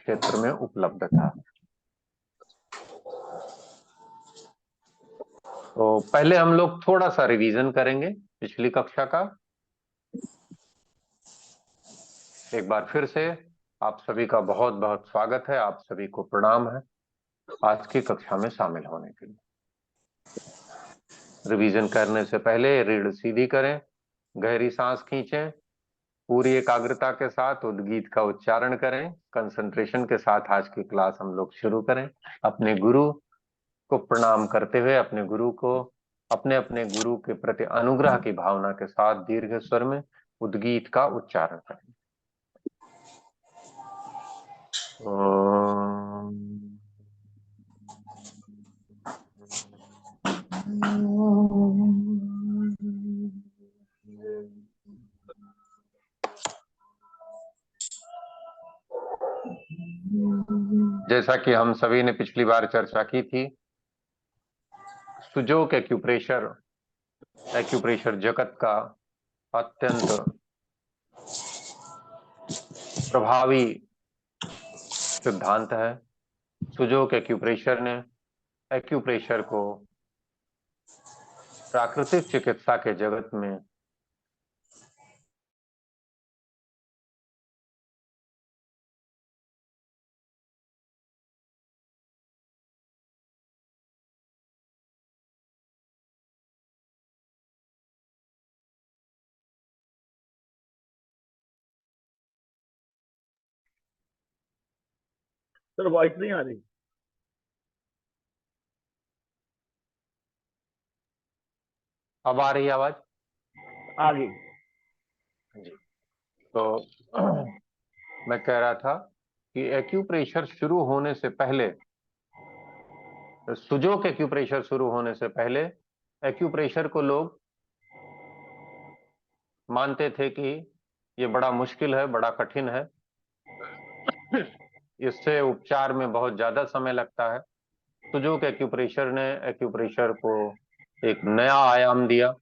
क्षेत्र में उपलब्ध था। तो पहले हम लोग थोड़ा सा रिवीजन करेंगे पिछली कक्षा का। एक बार फिर से आप सभी का बहुत बहुत स्वागत है, आप सभी को प्रणाम है आज की कक्षा में शामिल होने के लिए। रिवीजन करने से पहले रीढ़ सीधी करें, गहरी सांस खींचें, पूरी एकाग्रता के साथ उद्गीत का उच्चारण करें, कंसंट्रेशन के साथ आज की क्लास हम लोग शुरू करें। अपने गुरु को प्रणाम करते हुए अपने गुरु को अपने अपने गुरु के प्रति अनुग्रह की भावना के साथ दीर्घ स्वर में उद्गीत का उच्चारण करें। जैसा कि हम सभी ने पिछली बार चर्चा की थी, सुजोग एक्यूप्रेशर जगत का अत्यंत प्रभावी सिद्धांत है। सुजोग एक्यूप्रेशर ने एक्यूप्रेशर को प्राकृतिक चिकित्सा के जगत में सर वॉइस नहीं आ रही। अब आ रही है आवाज? आ गई जी। तो मैं कह रहा था कि एक्यूप्रेशर शुरू होने से पहले, सुजोग एक्यूप्रेशर शुरू होने से पहले एक्यूप्रेशर को लोग मानते थे कि ये बड़ा मुश्किल है, बड़ा कठिन है, इससे उपचार में बहुत ज्यादा समय लगता है। सुजोग एक्यूप्रेशर ने एक्यूप्रेशर को एक नया आयाम दिया,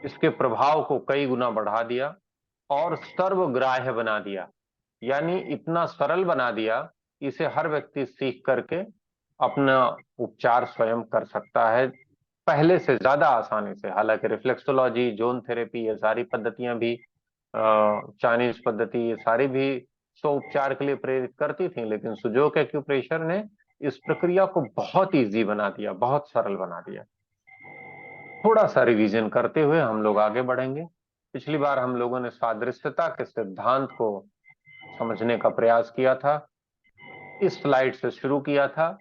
इसके प्रभाव को कई गुना बढ़ा दिया और सर्वग्राह्य बना दिया, यानी इतना सरल बना दिया, इसे हर व्यक्ति सीख करके अपना उपचार स्वयं कर सकता है, पहले से ज्यादा आसानी से। हालांकि रिफ्लेक्सोलॉजी, जोन थेरेपी, ये सारी पद्धतियां भी, चाइनीज पद्धति, ये सारी भी स्व उपचार के लिए प्रेरित करती थी, लेकिन सुजोग एक्यूप्रेशर ने इस प्रक्रिया को बहुत इजी बना दिया, बहुत सरल बना दिया। थोड़ा सा रिवीजन करते हुए हम लोग आगे बढ़ेंगे। पिछली बार हम लोगों ने सादृश्यता के सिद्धांत को समझने का प्रयास किया था। इस स्लाइड से शुरू किया था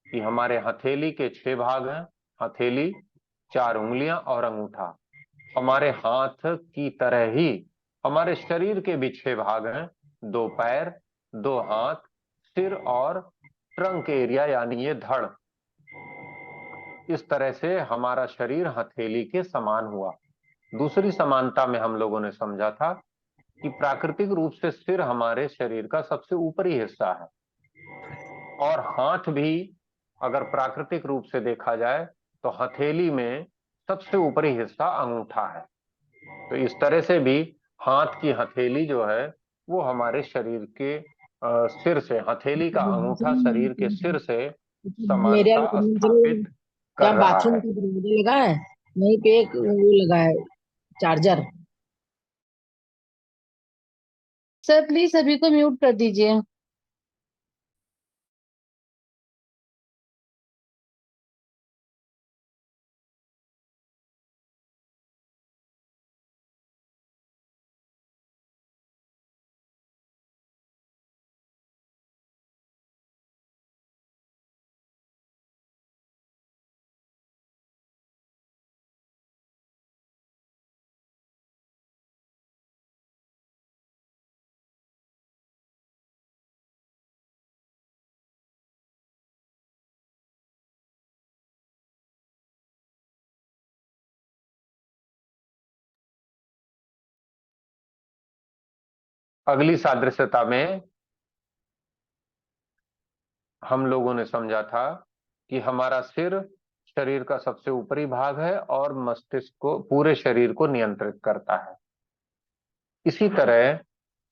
कि हमारे हथेली के 6 भाग हैं, हथेली, 4 उंगलियां और अंगूठा। हमारे हाथ की तरह ही हमारे शरीर के भी 6 भाग हैं, 2 पैर, 2 हाथ, सिर और ट्रंक एरिया, यानी ये धड़। इस तरह से हमारा शरीर हथेली के समान हुआ। दूसरी समानता में हम लोगों ने समझा था कि प्राकृतिक रूप से सिर हमारे शरीर का सबसे ऊपरी हिस्सा है और हाथ भी अगर प्राकृतिक रूप से देखा जाए तो हथेली में सबसे ऊपरी हिस्सा अंगूठा है। तो इस तरह से भी हाथ की हथेली जो है वो हमारे शरीर के सिर से, हथेली का अंगूठा शरीर के सिर से मेरे समानता स्थापित कर क्या रहा बाथरूम है। का दरवाजा लगा है, वहीं पे एक वो लगा है, चार्जर। सर प्लीज सभी को म्यूट कर दीजिए। अगली सादृश्यता में हम लोगों ने समझा था कि हमारा सिर शरीर का सबसे ऊपरी भाग है और मस्तिष्क को, पूरे शरीर को नियंत्रित करता है। इसी तरह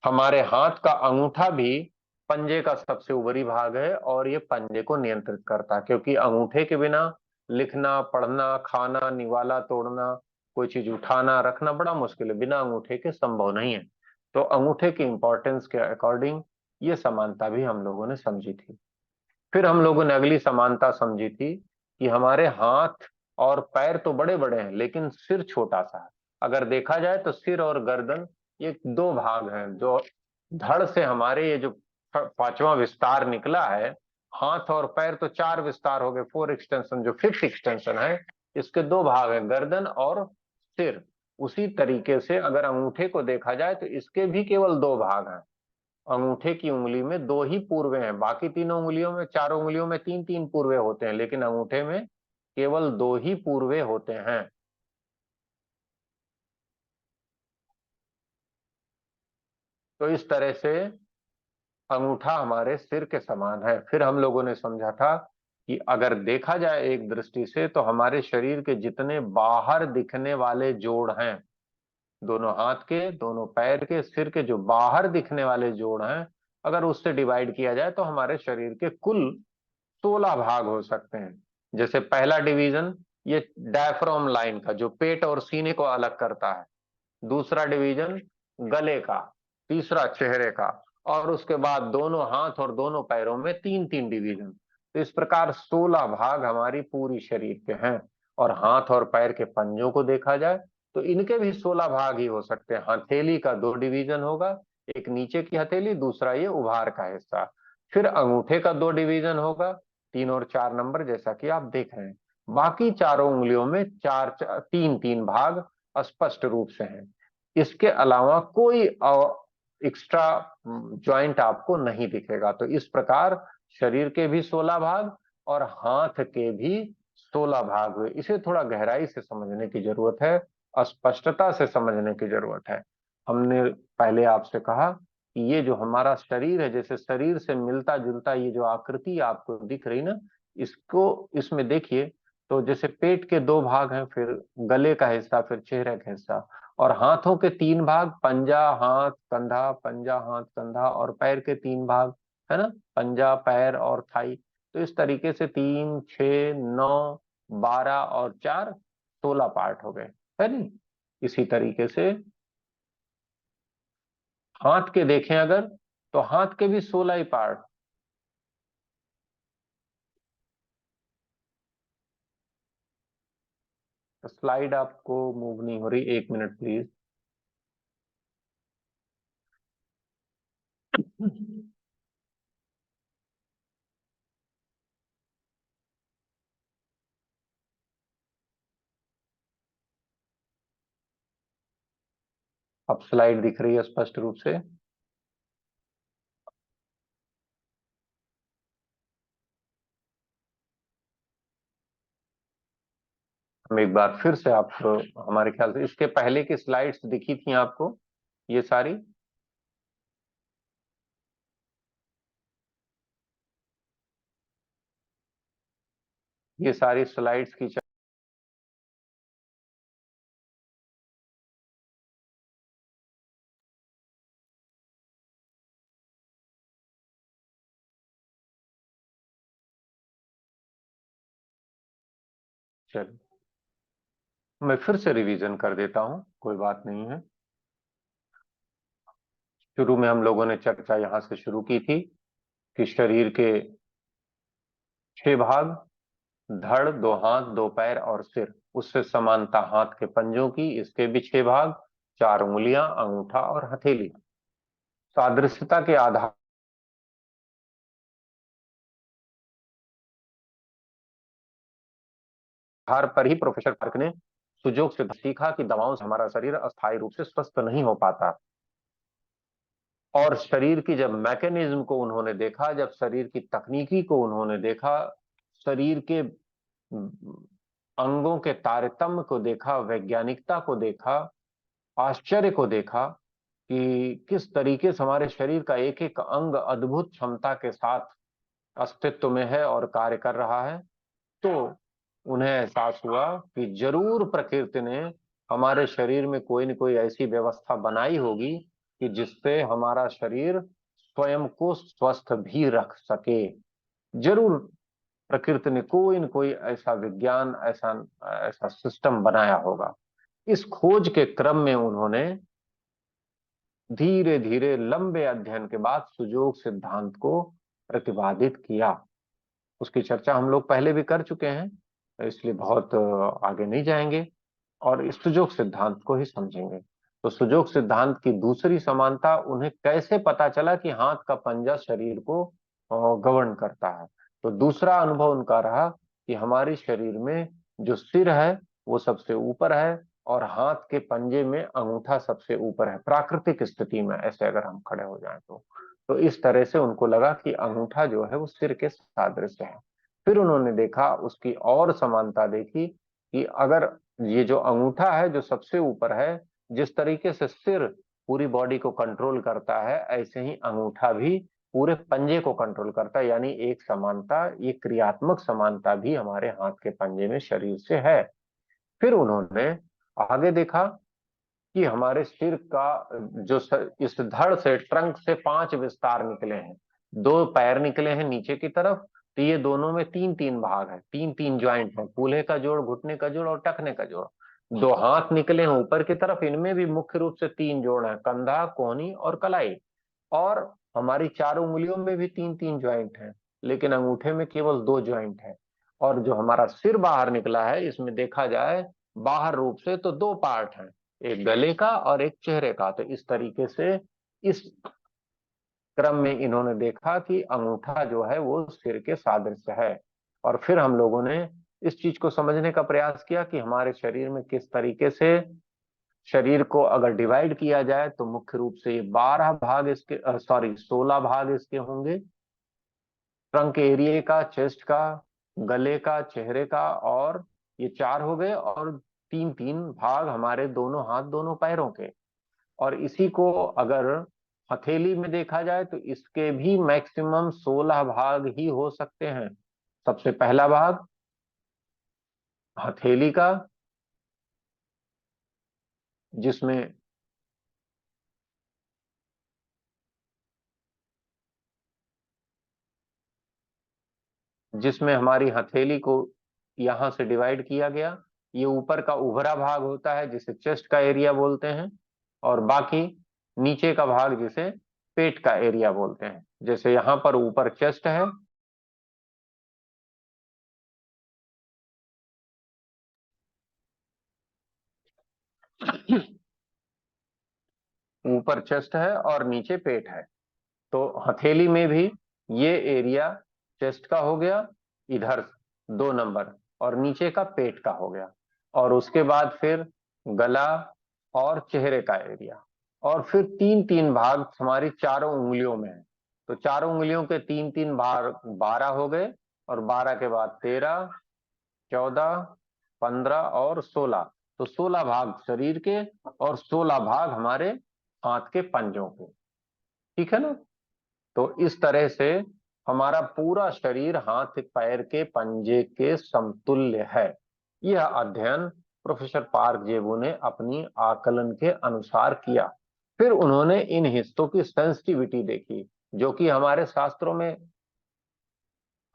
हमारे हाथ का अंगूठा भी पंजे का सबसे ऊपरी भाग है और ये पंजे को नियंत्रित करता है, क्योंकि अंगूठे के बिना लिखना, पढ़ना, खाना, निवाला तोड़ना, कोई चीज उठाना रखना बड़ा मुश्किल है, बिना अंगूठे के संभव नहीं है। तो अंगूठे की इंपॉर्टेंस के अकॉर्डिंग ये समानता भी हम लोगों ने समझी थी। फिर हम लोगों ने अगली समानता समझी थी कि हमारे हाथ और पैर तो बड़े बड़े हैं लेकिन सिर छोटा सा है। अगर देखा जाए तो सिर और गर्दन ये दो भाग हैं, जो धड़ से हमारे ये जो पांचवा विस्तार निकला है, हाथ और पैर तो चार विस्तार हो गए, फोर एक्सटेंशन, जो फिफ्थ एक्सटेंशन है इसके दो भाग हैं, गर्दन और सिर। उसी तरीके से अगर अंगूठे को देखा जाए तो इसके भी केवल दो भाग हैं। अंगूठे की उंगली में दो ही पूर्वे हैं, बाकी तीनों उंगलियों में, चारों उंगलियों में तीन तीन पूर्वे होते हैं, लेकिन अंगूठे में केवल दो ही पूर्वे होते हैं। तो इस तरह से अंगूठा हमारे सिर के समान है। फिर हम लोगों ने समझा था कि अगर देखा जाए एक दृष्टि से तो हमारे शरीर के जितने बाहर दिखने वाले जोड़ हैं, दोनों हाथ के, दोनों पैर के, सिर के जो बाहर दिखने वाले जोड़ हैं, अगर उससे डिवाइड किया जाए तो हमारे शरीर के कुल 16 भाग हो सकते हैं। जैसे पहला डिवीजन ये डायफ्राम लाइन का, जो पेट और सीने को अलग करता है। दूसरा डिवीजन गले का। तीसरा चेहरे का। और उसके बाद दोनों हाथ और दोनों पैरों में तीन तीन डिवीजन। तो इस प्रकार 16 भाग हमारी पूरी शरीर के हैं। और हाथ और पैर के पंजों को देखा जाए तो इनके भी 16 भाग ही हो सकते हैं। हथेली का दो डिवीजन होगा, एक नीचे की हथेली, दूसरा ये उभार का हिस्सा। फिर अंगूठे का दो डिवीजन होगा, 3 और 4 नंबर, जैसा कि आप देख रहे हैं। बाकी चारों उंगलियों में चार तीन तीन भाग स्पष्ट रूप से हैं। इसके अलावा कोई एक्स्ट्रा ज्वाइंट आपको नहीं दिखेगा। तो इस प्रकार शरीर के भी 16 भाग और हाथ के भी 16 भाग हुए। इसे थोड़ा गहराई से समझने की जरूरत है, स्पष्टता से समझने की जरूरत है। हमने पहले आपसे कहा कि ये जो हमारा शरीर है, जैसे शरीर से मिलता जुलता ये जो आकृति आपको दिख रही ना, इसको इसमें देखिए तो जैसे पेट के दो भाग हैं, फिर गले का हिस्सा, फिर चेहरे का हिस्सा, और हाथों के तीन भाग, पंजा हाथ कंधा, पंजा हाथ कंधा, और पैर के तीन भाग है ना, पंजा पैर और थाई। तो इस तरीके से 3 6 9 12 और 4 16 पार्ट हो गए, है नहीं। इसी तरीके से हाथ के देखें अगर, तो हाथ के भी 16 ही पार्ट। तो स्लाइड आपको मूव नहीं हो रही, 1 मिनट प्लीज। अब स्लाइड दिख रही है स्पष्ट रूप से। हम एक बार फिर से आप, हमारे ख्याल से इसके पहले की स्लाइड्स दिखी थी आपको ये सारी। ये सारी स्लाइड्स की चलिए मैं फिर से रिवीजन कर देता हूं, कोई बात नहीं है। शुरू में हम लोगों ने चर्चा यहां से शुरू की थी कि शरीर के 6 भाग, धड़, दो हाथ, दो पैर और सिर, उससे समानता हाथ के पंजों की, इसके भी 6 भाग, 4 उंगलियां, अंगूठा और हथेली। सादृश्यता के आधार पर ही प्रोफेसर पार्क ने सुजोग से सीखा कि दवाओं से हमारा शरीर अस्थायी रूप से स्वस्थ नहीं हो पाता। और शरीर की जब मैकेनिज्म को उन्होंने देखा, जब शरीर की तकनीकी को उन्होंने देखा, शरीर के अंगों के तारतम्य को देखा, वैज्ञानिकता को देखा, आश्चर्य को देखा कि किस तरीके से हमारे शरीर का एक एक अंग अद्भुत क्षमता के साथ अस्तित्व में है और कार्य कर रहा है, तो उन्हें एहसास हुआ कि जरूर प्रकृति ने हमारे शरीर में कोई न कोई ऐसी व्यवस्था बनाई होगी कि जिससे हमारा शरीर स्वयं को स्वस्थ भी रख सके। जरूर प्रकृति ने कोई न कोई ऐसा विज्ञान, ऐसा ऐसा सिस्टम बनाया होगा। इस खोज के क्रम में उन्होंने धीरे धीरे लंबे अध्ययन के बाद सुजोग सिद्धांत को प्रतिपादित किया। उसकी चर्चा हम लोग पहले भी कर चुके हैं, इसलिए बहुत आगे नहीं जाएंगे और इस सुजोग सिद्धांत को ही समझेंगे। तो सुजोग सिद्धांत की दूसरी समानता, उन्हें कैसे पता चला कि हाथ का पंजा शरीर को गवर्न करता है। तो दूसरा अनुभव उनका रहा कि हमारे शरीर में जो सिर है वो सबसे ऊपर है और हाथ के पंजे में अंगूठा सबसे ऊपर है, प्राकृतिक स्थिति में ऐसे अगर हम खड़े हो जाएं तो इस तरह से उनको लगा कि अंगूठा जो है वो सिर के सादृश्य है। फिर उन्होंने देखा, उसकी और समानता देखी कि अगर ये जो अंगूठा है जो सबसे ऊपर है, जिस तरीके से सिर पूरी बॉडी को कंट्रोल करता है, ऐसे ही अंगूठा भी पूरे पंजे को कंट्रोल करता है। यानी एक समानता, ये क्रियात्मक समानता भी हमारे हाथ के पंजे में शरीर से है। फिर उन्होंने आगे देखा कि हमारे सिर का जो इस धड़ से, ट्रंक से 5 विस्तार निकले हैं, 2 पैर निकले हैं नीचे की तरफ, तो ये दोनों में 3-3 भाग है, 3-3 ज्वाइंट है, कूल्हे का जोड़, घुटने का जोड़ और टखने का जोड़। 2 हाथ निकले हैं ऊपर की तरफ, इनमें भी मुख्य रूप से 3 जोड़ है, कंधा, कोहनी और कलाई। और हमारी 4 उंगलियों में भी 3-3 ज्वाइंट है, लेकिन अंगूठे में केवल 2 ज्वाइंट है। और जो हमारा सिर बाहर निकला है, इसमें देखा जाए बाहर रूप से तो 2 पार्ट हैं, एक गले का और एक चेहरे का। तो इस तरीके से इस क्रम में इन्होंने देखा कि अंगूठा जो है वो सिर के सादृश्य है। और फिर हम लोगों ने इस चीज को समझने का प्रयास किया कि हमारे शरीर में किस तरीके से शरीर को अगर डिवाइड किया जाए तो मुख्य रूप से ये 12 भाग इसके, 16 भाग इसके होंगे। ट्रंक एरिया का, चेस्ट का, गले का, चेहरे का, और ये 4 हो गए, और 3-3 भाग हमारे दोनों हाथ, दोनों पैरों के। और इसी को अगर हथेली में देखा जाए तो इसके भी मैक्सिमम 16 भाग ही हो सकते हैं। सबसे पहला भाग हथेली का, जिसमें जिसमें हमारी हथेली को यहां से डिवाइड किया गया। ये ऊपर का उभरा भाग होता है जिसे चेस्ट का एरिया बोलते हैं, और बाकी नीचे का भाग जिसे पेट का एरिया बोलते हैं। जैसे यहाँ पर ऊपर चेस्ट है, ऊपर चेस्ट है और नीचे पेट है। तो हथेली में भी ये एरिया चेस्ट का हो गया इधर 2 नंबर, और नीचे का पेट का हो गया। और उसके बाद फिर गला और चेहरे का एरिया, और फिर 3-3 भाग हमारी चारों उंगलियों में है। तो चारों उंगलियों के 3-3 भाग 12 हो गए, और 12 के बाद 13, 14, 15 और 16। तो 16 भाग शरीर के और 16 भाग हमारे हाथ के पंजों के। ठीक है ना? तो इस तरह से हमारा पूरा शरीर हाथ पैर के पंजे के समतुल्य है। यह अध्ययन प्रोफेसर पार्क जेबू ने अपनी आकलन के अनुसार किया। फिर उन्होंने इन हिस्सों की सेंसिटिविटी देखी, जो कि हमारे शास्त्रों में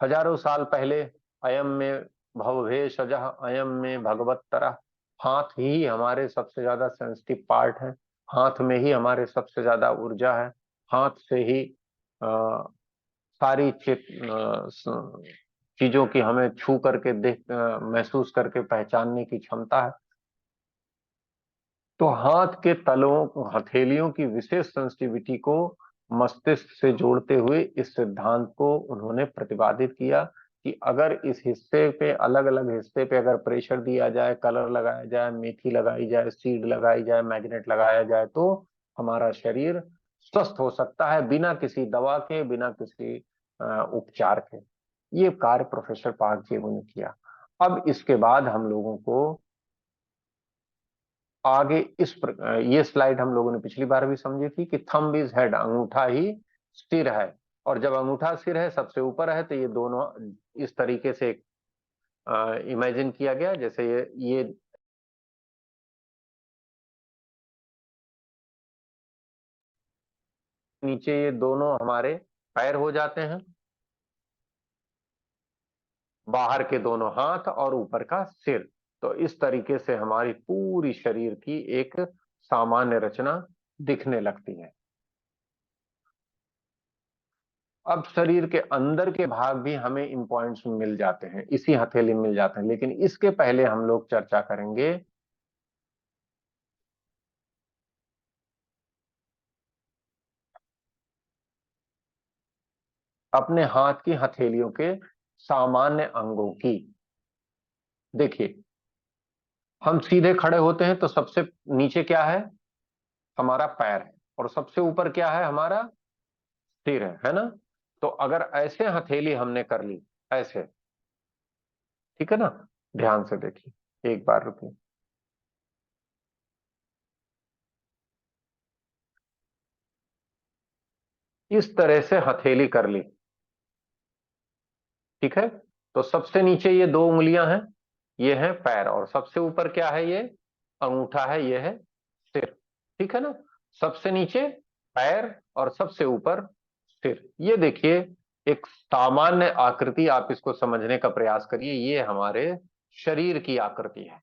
हजारों साल पहले, अयम में भवभेषजः अयम में भगवत्तरः, हाथ ही हमारे सबसे ज्यादा सेंसिटिव पार्ट है, हाथ में ही हमारे सबसे ज्यादा ऊर्जा है, हाथ से ही सारी चीजों की हमें छू करके देख, महसूस करके पहचानने की क्षमता है। तो हाथ के तलों, हथेलियों की विशेष सेंसिटिविटी को मस्तिष्क से जोड़ते हुए इस सिद्धांत को उन्होंने प्रतिपादित किया कि अगर इस हिस्से पे, अलग अलग हिस्से पे अगर प्रेशर दिया जाए, कलर लगाया जाए, मेथी लगाई जाए, सीड लगाई जाए, मैग्नेट लगाया जाए, तो हमारा शरीर स्वस्थ हो सकता है बिना किसी दवा के, बिना किसी उपचार के। ये कार्य प्रोफेसर पार्क जेबू ने किया। अब इसके बाद हम लोगों को आगे ये स्लाइड हम लोगों ने पिछली बार भी समझी थी कि थंब इज हेड, अंगूठा ही सिर है। और जब अंगूठा सिर है, सबसे ऊपर है, तो ये दोनों इस तरीके से इमेजिन किया गया, जैसे ये नीचे ये दोनों हमारे पैर हो जाते हैं, बाहर के दोनों हाथ और ऊपर का सिर। तो इस तरीके से हमारी पूरी शरीर की एक सामान्य रचना दिखने लगती है। अब शरीर के अंदर के भाग भी हमें इन पॉइंट्स में मिल जाते हैं, इसी हथेली में मिल जाते हैं, लेकिन इसके पहले हम लोग चर्चा करेंगे अपने हाथ की हथेलियों के सामान्य अंगों की। देखिए, हम सीधे खड़े होते हैं तो सबसे नीचे क्या है? हमारा पैर है, और सबसे ऊपर क्या है? हमारा सिर है ना? तो अगर ऐसे हथेली हमने कर ली, ऐसे, ठीक है ना? ध्यान से देखिए, एक बार रुकिए। इस तरह से हथेली कर ली, ठीक है? तो सबसे नीचे ये दो उंगलियां हैं, ये है पैर, और सबसे ऊपर क्या है? ये अंगूठा है, ये है सिर, ठीक है ना? सबसे नीचे पैर और सबसे ऊपर सिर। ये देखिए, एक सामान्य आकृति, आप इसको समझने का प्रयास करिए। ये हमारे शरीर की आकृति है।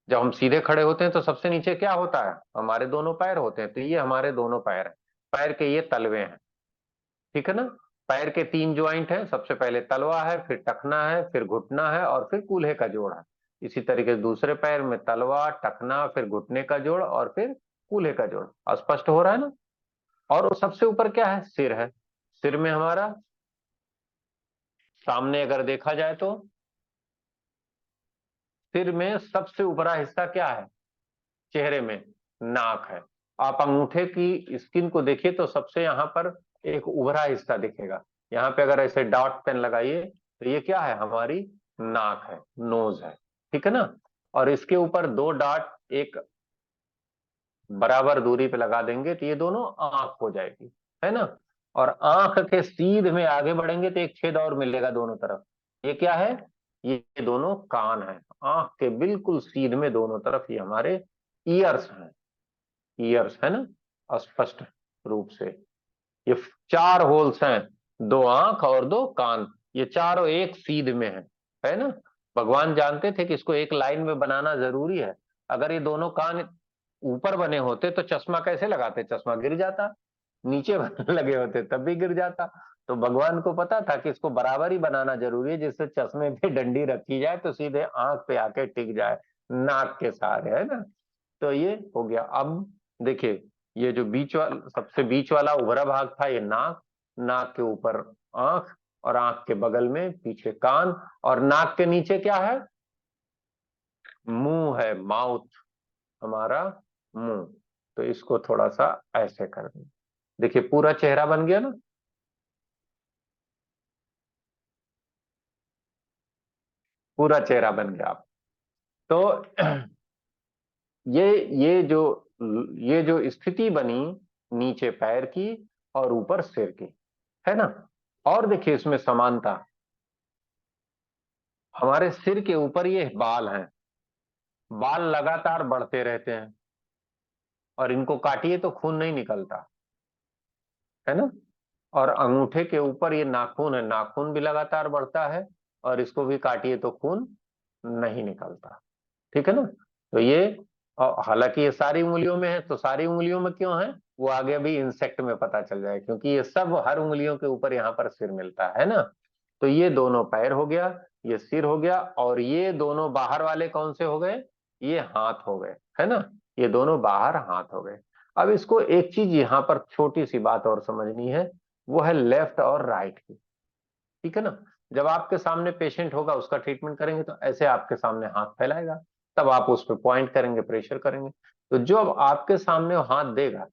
जब हम सीधे खड़े होते हैं तो सबसे नीचे क्या होता है? हमारे दोनों पैर होते हैं। तो ये हमारे दोनों पैर हैं, पैर के ये तलवे हैं, ठीक है ना? पैर के तीन ज्वाइंट हैं, सबसे पहले तलवा है, फिर टखना है, फिर घुटना है, और फिर कूल्हे का जोड़ है। इसी तरीके से दूसरे पैर में तलवा, टखना, फिर घुटने का जोड़, और फिर कूल्हे का जोड़। स्पष्ट हो रहा है ना? और वो सबसे ऊपर क्या है? सिर है। सिर में हमारा सामने अगर देखा जाए तो सिर में सबसे ऊपरा हिस्सा क्या है? चेहरे में नाक है। आप अंगूठे की स्किन को देखिए तो सबसे यहाँ पर एक उभरा हिस्सा दिखेगा। यहाँ पे अगर ऐसे डॉट पेन लगाइए तो ये क्या है? हमारी नाक है, नोज है, ठीक है ना? और इसके ऊपर दो डॉट एक बराबर दूरी पे लगा देंगे तो ये दोनों आंख हो जाएगी, है ना? और आंख के सीध में आगे बढ़ेंगे तो एक छेद और मिलेगा दोनों तरफ। ये क्या है? ये दोनों कान है। आंख के बिल्कुल सीध में दोनों तरफ ये हमारे ईयर्स हैं। ईयर्स है ना, स्पष्ट रूप से। ये चार होल्स हैं, दो आंख और दो कान, ये चारों एक सीध में है ना? भगवान जानते थे कि इसको एक लाइन में बनाना जरूरी है। अगर ये दोनों कान ऊपर बने होते तो चश्मा कैसे लगाते? चश्मा गिर जाता। नीचे लगे होते तब भी गिर जाता। तो भगवान को पता था कि इसको बराबर ही बनाना जरूरी है, जिससे चश्मे पे डंडी रखी जाए तो सीधे आंख पे आके टिक जाए, नाक के सहारे, है ना? तो ये हो गया। अब देखिए, ये जो बीच वाला, सबसे बीच वाला उभरा भाग था, ये नाक। नाक के ऊपर आंख, और आंख के बगल में पीछे कान, और नाक के नीचे क्या है? मुंह है, माउथ, हमारा मुंह। तो इसको थोड़ा सा ऐसे कर दें। देखिए, पूरा चेहरा बन गया ना? पूरा चेहरा बन गया आप। तो ये ये जो ये जो स्थिति बनी, नीचे पैर की और ऊपर सिर की, है ना? और देखिए इसमें समानता, हमारे सिर के ऊपर ये बाल हैं। बाल लगातार बढ़ते रहते हैं, और इनको काटिए तो खून नहीं निकलता, है ना? और अंगूठे के ऊपर ये नाखून है, नाखून भी लगातार बढ़ता है, और इसको भी काटिए तो खून नहीं निकलता, ठीक है ना? तो ये, हालांकि ये सारी उंगलियों में है, तो सारी उंगलियों में क्यों है वो आगे अभी इंसेक्ट में पता चल जाए, क्योंकि ये सब हर उंगलियों के ऊपर यहाँ पर सिर मिलता है ना? तो ये दोनों पैर हो गया, ये सिर हो गया, और ये दोनों बाहर वाले कौन से हो गए? ये हाथ हो गए, है ना? ये दोनों बाहर हाथ हो गए। अब इसको एक चीज यहाँ पर छोटी सी बात और समझनी है, वो है लेफ्ट और राइट की, ठीक है ना? जब आपके सामने पेशेंट होगा, उसका ट्रीटमेंट करेंगे तो ऐसे आपके सामने हाथ फैलाएगा, तब आप उस पर पॉइंट करेंगे, प्रेशर करेंगे। तो जब आपके सामने वो हाथ देगा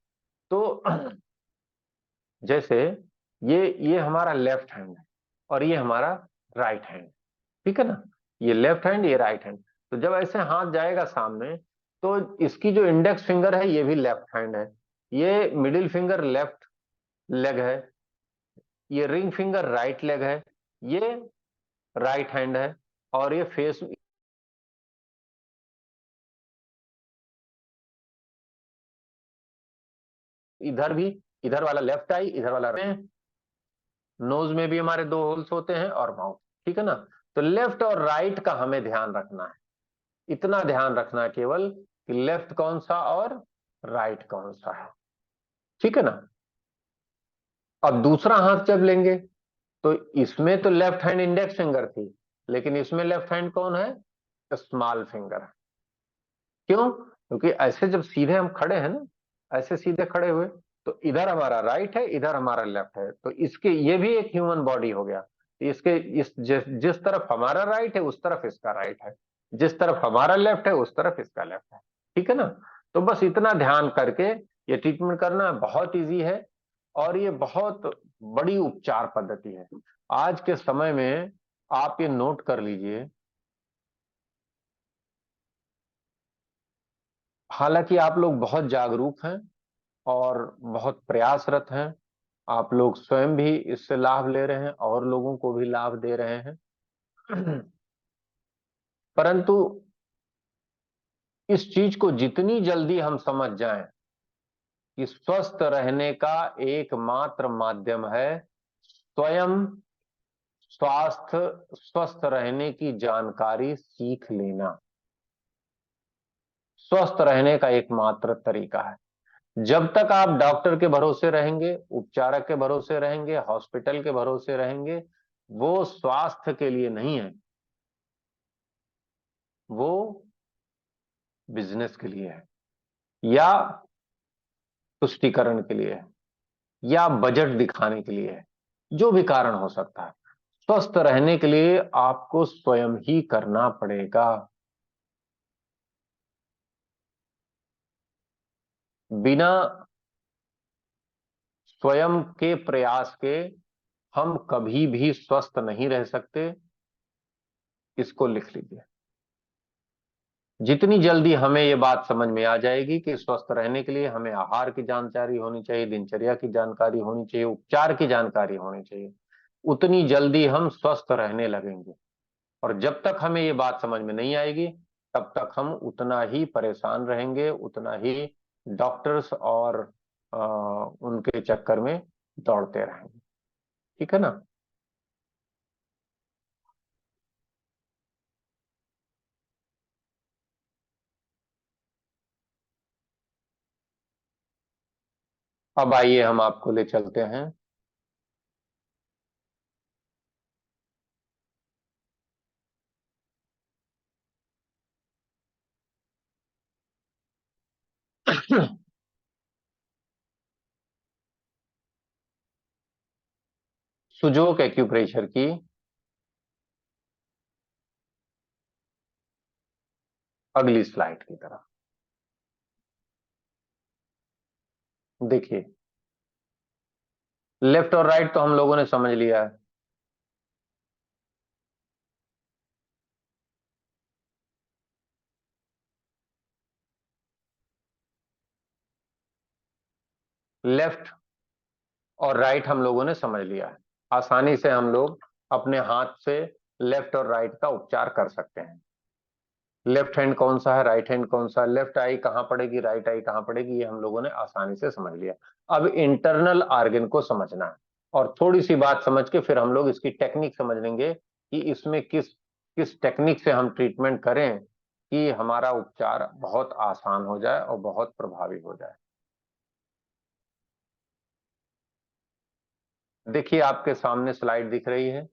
तो जैसे ये हमारा लेफ्ट हैंड है, और ये हमारा राइट हैंड, ठीक है ना? ये लेफ्ट हैंड, ये राइट हैंड। तो जब ऐसे हाथ जाएगा सामने, तो इसकी जो इंडेक्स फिंगर है ये भी लेफ्ट हैंड है, ये मिडिल फिंगर लेफ्ट लेग है, ये रिंग फिंगर राइट लेग है, ये राइट हैंड है, और ये फेस इधर भी इधर वाला लेफ्ट आई, इधर वाला नोज में भी हमारे 2 होल्स होते हैं और माउथ, ठीक है ना। तो लेफ्ट और राइट का हमें ध्यान रखना है, इतना ध्यान रखना है केवल कि लेफ्ट कौन सा और राइट कौन सा है, ठीक है ना। अब दूसरा हाथ जब लेंगे तो इसमें तो लेफ्ट हैंड इंडेक्स फिंगर थी, लेकिन इसमें लेफ्ट हैंड कौन है, स्मॉल फिंगर। क्यों? क्योंकि ऐसे जब सीधे हम खड़े हैं ना, ऐसे सीधे खड़े हुए, तो इधर हमारा राइट है, इधर हमारा लेफ्ट है, तो इसके ये भी एक ह्यूमन बॉडी हो गया। इसके जिस तरफ हमारा राइट है उस तरफ इसका राइट है, जिस तरफ हमारा लेफ्ट है उस तरफ इसका लेफ्ट है, ठीक है ना। तो बस इतना ध्यान करके ये ट्रीटमेंट करना बहुत इजी है, और ये बहुत बड़ी उपचार पद्धति है आज के समय में। आप ये नोट कर लीजिए, हालांकि आप लोग बहुत जागरूक हैं और बहुत प्रयासरत हैं, आप लोग स्वयं भी इससे लाभ ले रहे हैं और लोगों को भी लाभ दे रहे हैं, परंतु इस चीज को जितनी जल्दी हम समझ जाएं कि स्वस्थ रहने का एकमात्र माध्यम है स्वयं स्वस्थ रहने की जानकारी सीख लेना, स्वस्थ रहने का एकमात्र तरीका है। जब तक आप डॉक्टर के भरोसे रहेंगे, उपचारक के भरोसे रहेंगे, हॉस्पिटल के भरोसे रहेंगे, वो स्वास्थ्य के लिए नहीं है, वो बिजनेस के लिए है, या तुष्टीकरण के लिए है, या बजट दिखाने के लिए है, जो भी कारण हो सकता है। स्वस्थ रहने के लिए आपको स्वयं ही करना पड़ेगा। बिना स्वयं के प्रयास के हम कभी भी स्वस्थ नहीं रह सकते, इसको लिख लीजिए। जितनी जल्दी हमें ये बात समझ में आ जाएगी कि स्वस्थ रहने के लिए हमें आहार की जानकारी होनी चाहिए, दिनचर्या की जानकारी होनी चाहिए, उपचार की जानकारी होनी चाहिए, उतनी जल्दी हम स्वस्थ रहने लगेंगे। और जब तक हमें ये बात समझ में नहीं आएगी, तब तक हम उतना ही परेशान रहेंगे, उतना ही डॉक्टर्स और उनके चक्कर में दौड़ते रहेंगे, ठीक है ना। अब आइए हम आपको ले चलते हैं सुजोक एक्यूप्रेशर की अगली स्लाइड की तरफ। देखिए, लेफ्ट और राइट तो हम लोगों ने समझ लिया है। लेफ्ट और राइट हम लोगों ने समझ लिया है, आसानी से हम लोग अपने हाथ से लेफ्ट और राइट का उपचार कर सकते हैं। लेफ्ट हैंड कौन सा है, राइट हैंड कौन सा है, लेफ्ट आई कहां पड़ेगी, राइट आई कहां पड़ेगी, ये हम लोगों ने आसानी से समझ लिया। अब इंटरनल ऑर्गन को समझना है, और थोड़ी सी बात समझ के फिर हम लोग इसकी टेक्निक समझ लेंगे कि इसमें किस किस टेक्निक से हम ट्रीटमेंट करें कि हमारा उपचार बहुत आसान हो जाए और बहुत प्रभावी हो जाए। देखिए, आपके सामने स्लाइड दिख रही है,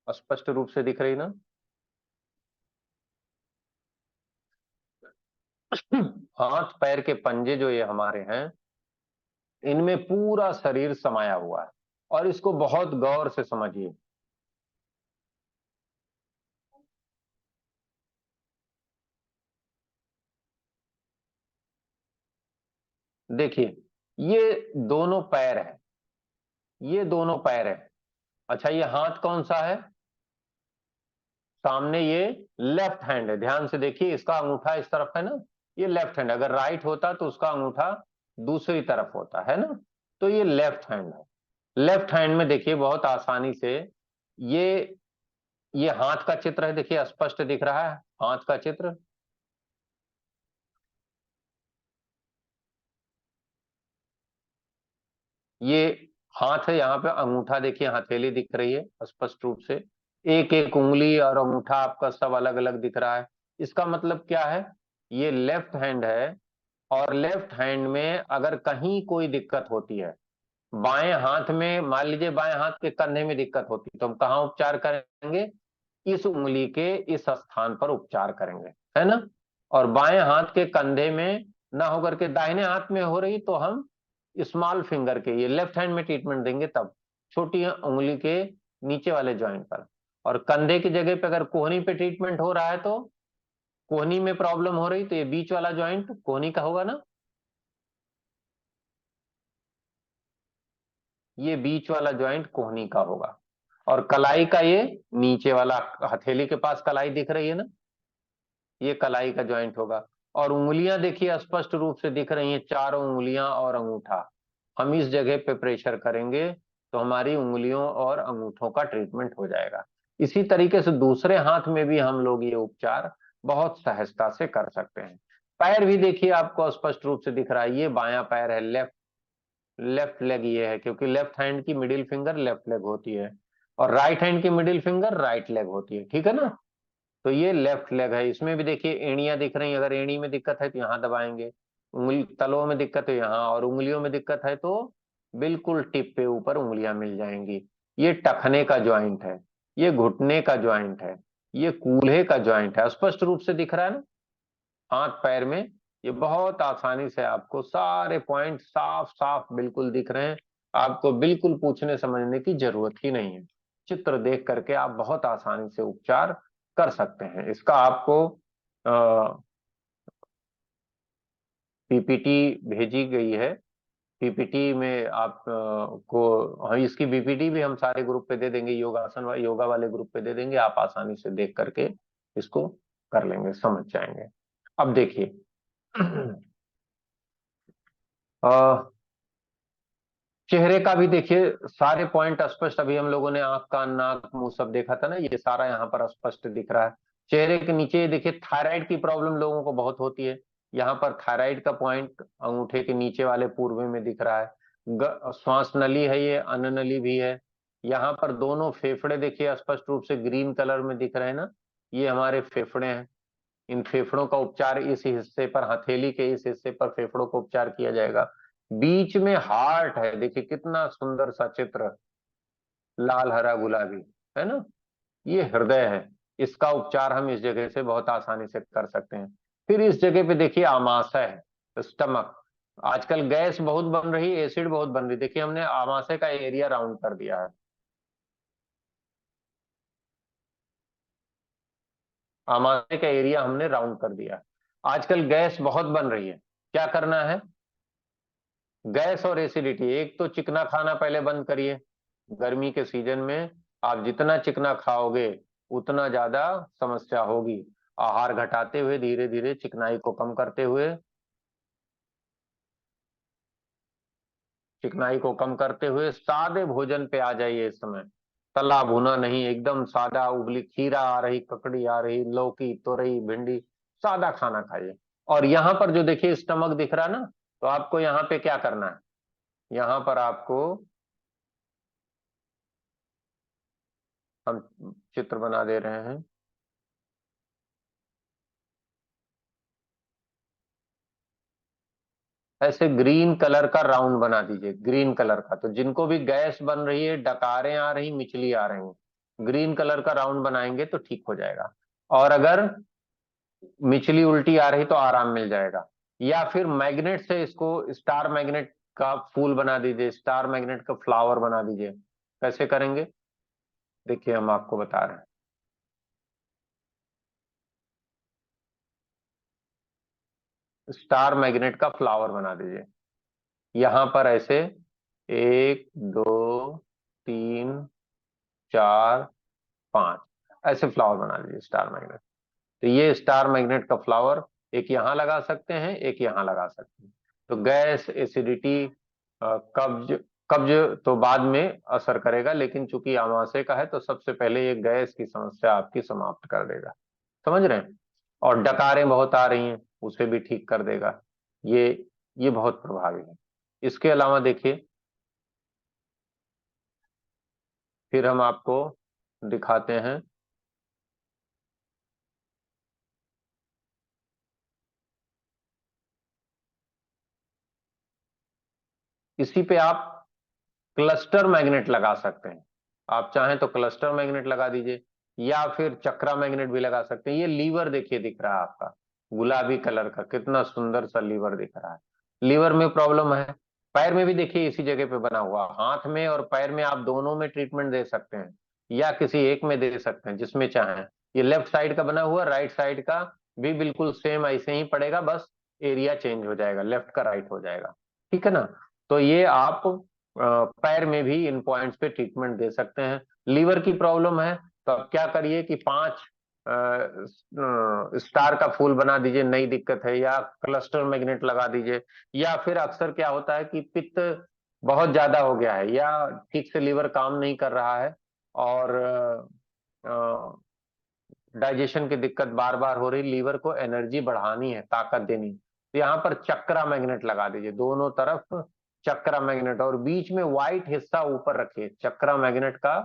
स्पष्ट रूप से दिख रही ना। हाथ पैर के पंजे जो ये हमारे हैं, इनमें पूरा शरीर समाया हुआ है, और इसको बहुत गौर से समझिए। देखिए, ये दोनों पैर है, ये दोनों पैर है। अच्छा, ये हाथ कौन सा है, सामने ये लेफ्ट हैंड है। ध्यान से देखिए, इसका अंगूठा इस तरफ है ना, ये लेफ्ट हैंड। अगर राइट होता तो उसका अंगूठा दूसरी तरफ होता है ना, तो ये लेफ्ट हैंड है। लेफ्ट हैंड में देखिए बहुत आसानी से ये ये हाथ का चित्र है, देखिए स्पष्ट दिख रहा है हाथ का चित्र। ये हाथ है, यहाँ पे अंगूठा देखिए, हथेली दिख रही है स्पष्ट रूप से। एक एक उंगली और अंगूठा आपका सब अलग अलग दिख रहा है। इसका मतलब क्या है, ये लेफ्ट हैंड है, और लेफ्ट हैंड में अगर कहीं कोई दिक्कत होती है, बाएं हाथ में मान लीजिए बाएं हाथ के कंधे में दिक्कत होती है, तो हम कहाँ उपचार करेंगे, इस उंगली के इस स्थान पर उपचार करेंगे, है ना। और बाएं हाथ के कंधे में ना होकर के दाहिने हाथ में हो रही, तो हम स्मॉल फिंगर के, ये लेफ्ट हैंड में ट्रीटमेंट देंगे तब, छोटी उंगली के नीचे वाले ज्वाइंट पर। और कंधे की जगह पे अगर कोहनी पे ट्रीटमेंट हो रहा है, तो कोहनी में प्रॉब्लम हो रही, तो ये बीच वाला ज्वाइंट कोहनी का होगा ना, ये बीच वाला ज्वाइंट कोहनी का होगा। और कलाई का ये नीचे वाला, हथेली के पास कलाई दिख रही है ना, ये कलाई का ज्वाइंट होगा। और उंगलियां देखिए स्पष्ट रूप से दिख रही हैं, चारों उंगलियां और अंगूठा। हम इस जगह पे प्रेशर करेंगे तो हमारी उंगलियों और अंगूठों का ट्रीटमेंट हो जाएगा। इसी तरीके से दूसरे हाथ में भी हम लोग ये उपचार बहुत सहजता से कर सकते हैं। पैर भी देखिए आपको स्पष्ट रूप से दिख रहा है, ये बायां पैर है, लेफ्ट लेफ्ट लेग ये है, क्योंकि लेफ्ट हैंड की मिडिल फिंगर लेफ्ट लेग होती है, और राइट हैंड की मिडिल फिंगर राइट लेग होती है, ठीक है ना। तो ये लेफ्ट लेग है। इसमें भी देखिए एड़ियां दिख रही हैं, अगर एड़ी में दिक्कत है तो यहाँ दबाएंगे, उंगली तलवों में दिक्कत है यहाँ, और उंगलियों में दिक्कत है तो बिल्कुल टिप पे ऊपर उंगलियां मिल जाएंगी। ये टखने का ज्वाइंट है, ये घुटने का ज्वाइंट है, ये कूल्हे का ज्वाइंट है, स्पष्ट रूप से दिख रहा है ना हाथ पैर में। ये बहुत आसानी से आपको सारे पॉइंट साफ साफ बिल्कुल दिख रहे हैं, आपको बिल्कुल पूछने समझने की जरूरत ही नहीं है। चित्र देख करके आप बहुत आसानी से उपचार कर सकते हैं। इसका आपको पीपीटी भेजी गई है, पीपीटी में आप को, हाँ, इसकी पीपीटी भी हम सारे ग्रुप पे दे देंगे, योगा वाले ग्रुप पे दे देंगे, आप आसानी से देख करके इसको कर लेंगे, समझ जाएंगे। अब देखिए चेहरे का भी देखिए सारे पॉइंट स्पष्ट, अभी हम लोगों ने आंख कान नाक मुंह सब देखा था ना, ये सारा यहाँ पर स्पष्ट दिख रहा है। चेहरे के नीचे देखिए थायराइड की प्रॉब्लम लोगों को बहुत होती है, यहाँ पर थायराइड का पॉइंट अंगूठे के नीचे वाले पूर्वे में दिख रहा है। श्वास नली है, ये अन्न नली भी है। यहाँ पर दोनों फेफड़े देखिए स्पष्ट रूप से ग्रीन कलर में दिख रहे हैं ना, ये हमारे फेफड़े हैं। इन फेफड़ों का उपचार इस हिस्से पर, हथेली के इस हिस्से पर फेफड़ों को उपचार किया जाएगा। बीच में हार्ट है, देखिए कितना सुंदर सा चित्र, लाल हरा गुलाबी, है ना, ये हृदय है। इसका उपचार हम इस जगह से बहुत आसानी से कर सकते हैं। फिर इस जगह पे देखिए आमाशय है, स्टमक। आजकल गैस बहुत बन रही, एसिड बहुत बन रही, देखिए हमने आमाशय का एरिया राउंड कर दिया है, आमाशय का एरिया हमने राउंड कर दिया। आजकल गैस बहुत बन रही है, क्या करना है, गैस और एसिडिटी, एक तो चिकना खाना पहले बंद करिए। गर्मी के सीजन में आप जितना चिकना खाओगे उतना ज्यादा समस्या होगी। आहार घटाते हुए धीरे धीरे चिकनाई को कम करते हुए, चिकनाई को कम करते हुए सादे भोजन पे आ जाइए इस समय। तला भुना नहीं, एकदम सादा, उबली खीरा आ रही, ककड़ी आ रही, लौकी तोरई भिंडी, सादा खाना खाइए। और यहाँ पर जो देखिए स्टमक दिख रहा ना, तो आपको यहाँ पे क्या करना है, यहाँ पर आपको, हम चित्र बना दे रहे हैं, ऐसे ग्रीन कलर का राउंड बना दीजिए, ग्रीन कलर का। तो जिनको भी गैस बन रही है, डकारें आ रही, मिचली आ रही, ग्रीन कलर का राउंड बनाएंगे तो ठीक हो जाएगा। और अगर मिचली उल्टी आ रही तो आराम मिल जाएगा। या फिर मैग्नेट से इसको स्टार मैग्नेट का फूल बना दीजिए, स्टार मैग्नेट का फ्लावर बना दीजिए। कैसे करेंगे देखिए, हम आपको बता रहे हैं। स्टार मैग्नेट का फ्लावर बना दीजिए, यहां पर ऐसे 1 2 3 4 5 ऐसे फ्लावर बना लीजिए स्टार मैग्नेट। तो ये स्टार मैग्नेट का फ्लावर एक यहाँ लगा सकते हैं, एक यहाँ लगा सकते हैं। तो गैस, एसिडिटी, कब्ज, कब्ज तो बाद में असर करेगा, लेकिन चूंकि अमाशय का है तो सबसे पहले ये गैस की समस्या आपकी समाप्त कर देगा। समझ रहे हैं? और डकारें बहुत आ रही हैं, उसे भी ठीक कर देगा। ये ये बहुत प्रभावी है। इसके अलावा देखिए, फिर हम आपको दिखाते हैं। इसी पे आप क्लस्टर मैग्नेट लगा सकते हैं। आप चाहें तो क्लस्टर मैग्नेट लगा दीजिए, या फिर चक्रा मैग्नेट भी लगा सकते हैं। ये लीवर देखिए दिख रहा है आपका, गुलाबी कलर का, कितना सुंदर सा लीवर दिख रहा है। लीवर में प्रॉब्लम है, पैर में भी देखिए इसी जगह पे बना हुआ। हाथ में और पैर में आप दोनों में ट्रीटमेंट दे सकते हैं, या किसी एक में दे सकते हैं, जिसमें चाहें। ये लेफ्ट साइड का बना हुआ, राइट साइड का भी बिल्कुल सेम ऐसे ही पड़ेगा, बस एरिया चेंज हो जाएगा, लेफ्ट का राइट हो जाएगा। ठीक है ना? तो ये आप पैर में भी इन पॉइंट्स पे ट्रीटमेंट दे सकते हैं। लीवर की प्रॉब्लम है तो आप क्या करिए कि 5 स्टार का फूल बना दीजिए, नई दिक्कत है, या क्लस्टर मैग्नेट लगा दीजिए। या फिर अक्सर क्या होता है कि पित्त बहुत ज्यादा हो गया है, या ठीक से लीवर काम नहीं कर रहा है, और डाइजेशन की दिक्कत बार बार हो रही, लीवर को एनर्जी बढ़ानी है, ताकत देनी, तो यहाँ पर चक्रा मैग्नेट लगा दीजिए दोनों तरफ। चक्रा मैग्नेट, और बीच में व्हाइट हिस्सा ऊपर रखिए, चक्रा मैग्नेट का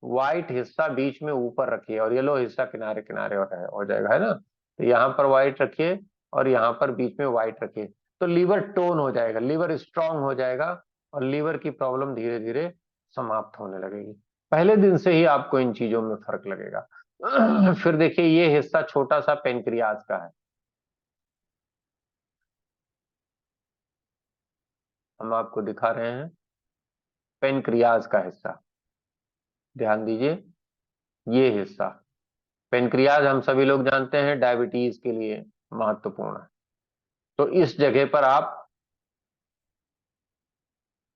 व्हाइट हिस्सा बीच में ऊपर रखिए, और येलो हिस्सा किनारे किनारे हो जाएगा, है ना? तो यहाँ पर व्हाइट रखिए, और यहाँ पर बीच में व्हाइट रखिए, तो लीवर टोन हो जाएगा, लीवर स्ट्रांग हो जाएगा, और लीवर की प्रॉब्लम धीरे धीरे समाप्त होने लगेगी। पहले दिन से ही आपको इन चीजों में फर्क लगेगा। फिर देखिए, ये हिस्सा छोटा सा पेनक्रियाज का है, हम आपको दिखा रहे हैं पेनक्रियाज का हिस्सा। ध्यान दीजिए, ये हिस्सा पेनक्रियाज हम सभी लोग जानते हैं डायबिटीज के लिए महत्वपूर्ण है। तो इस जगह पर आप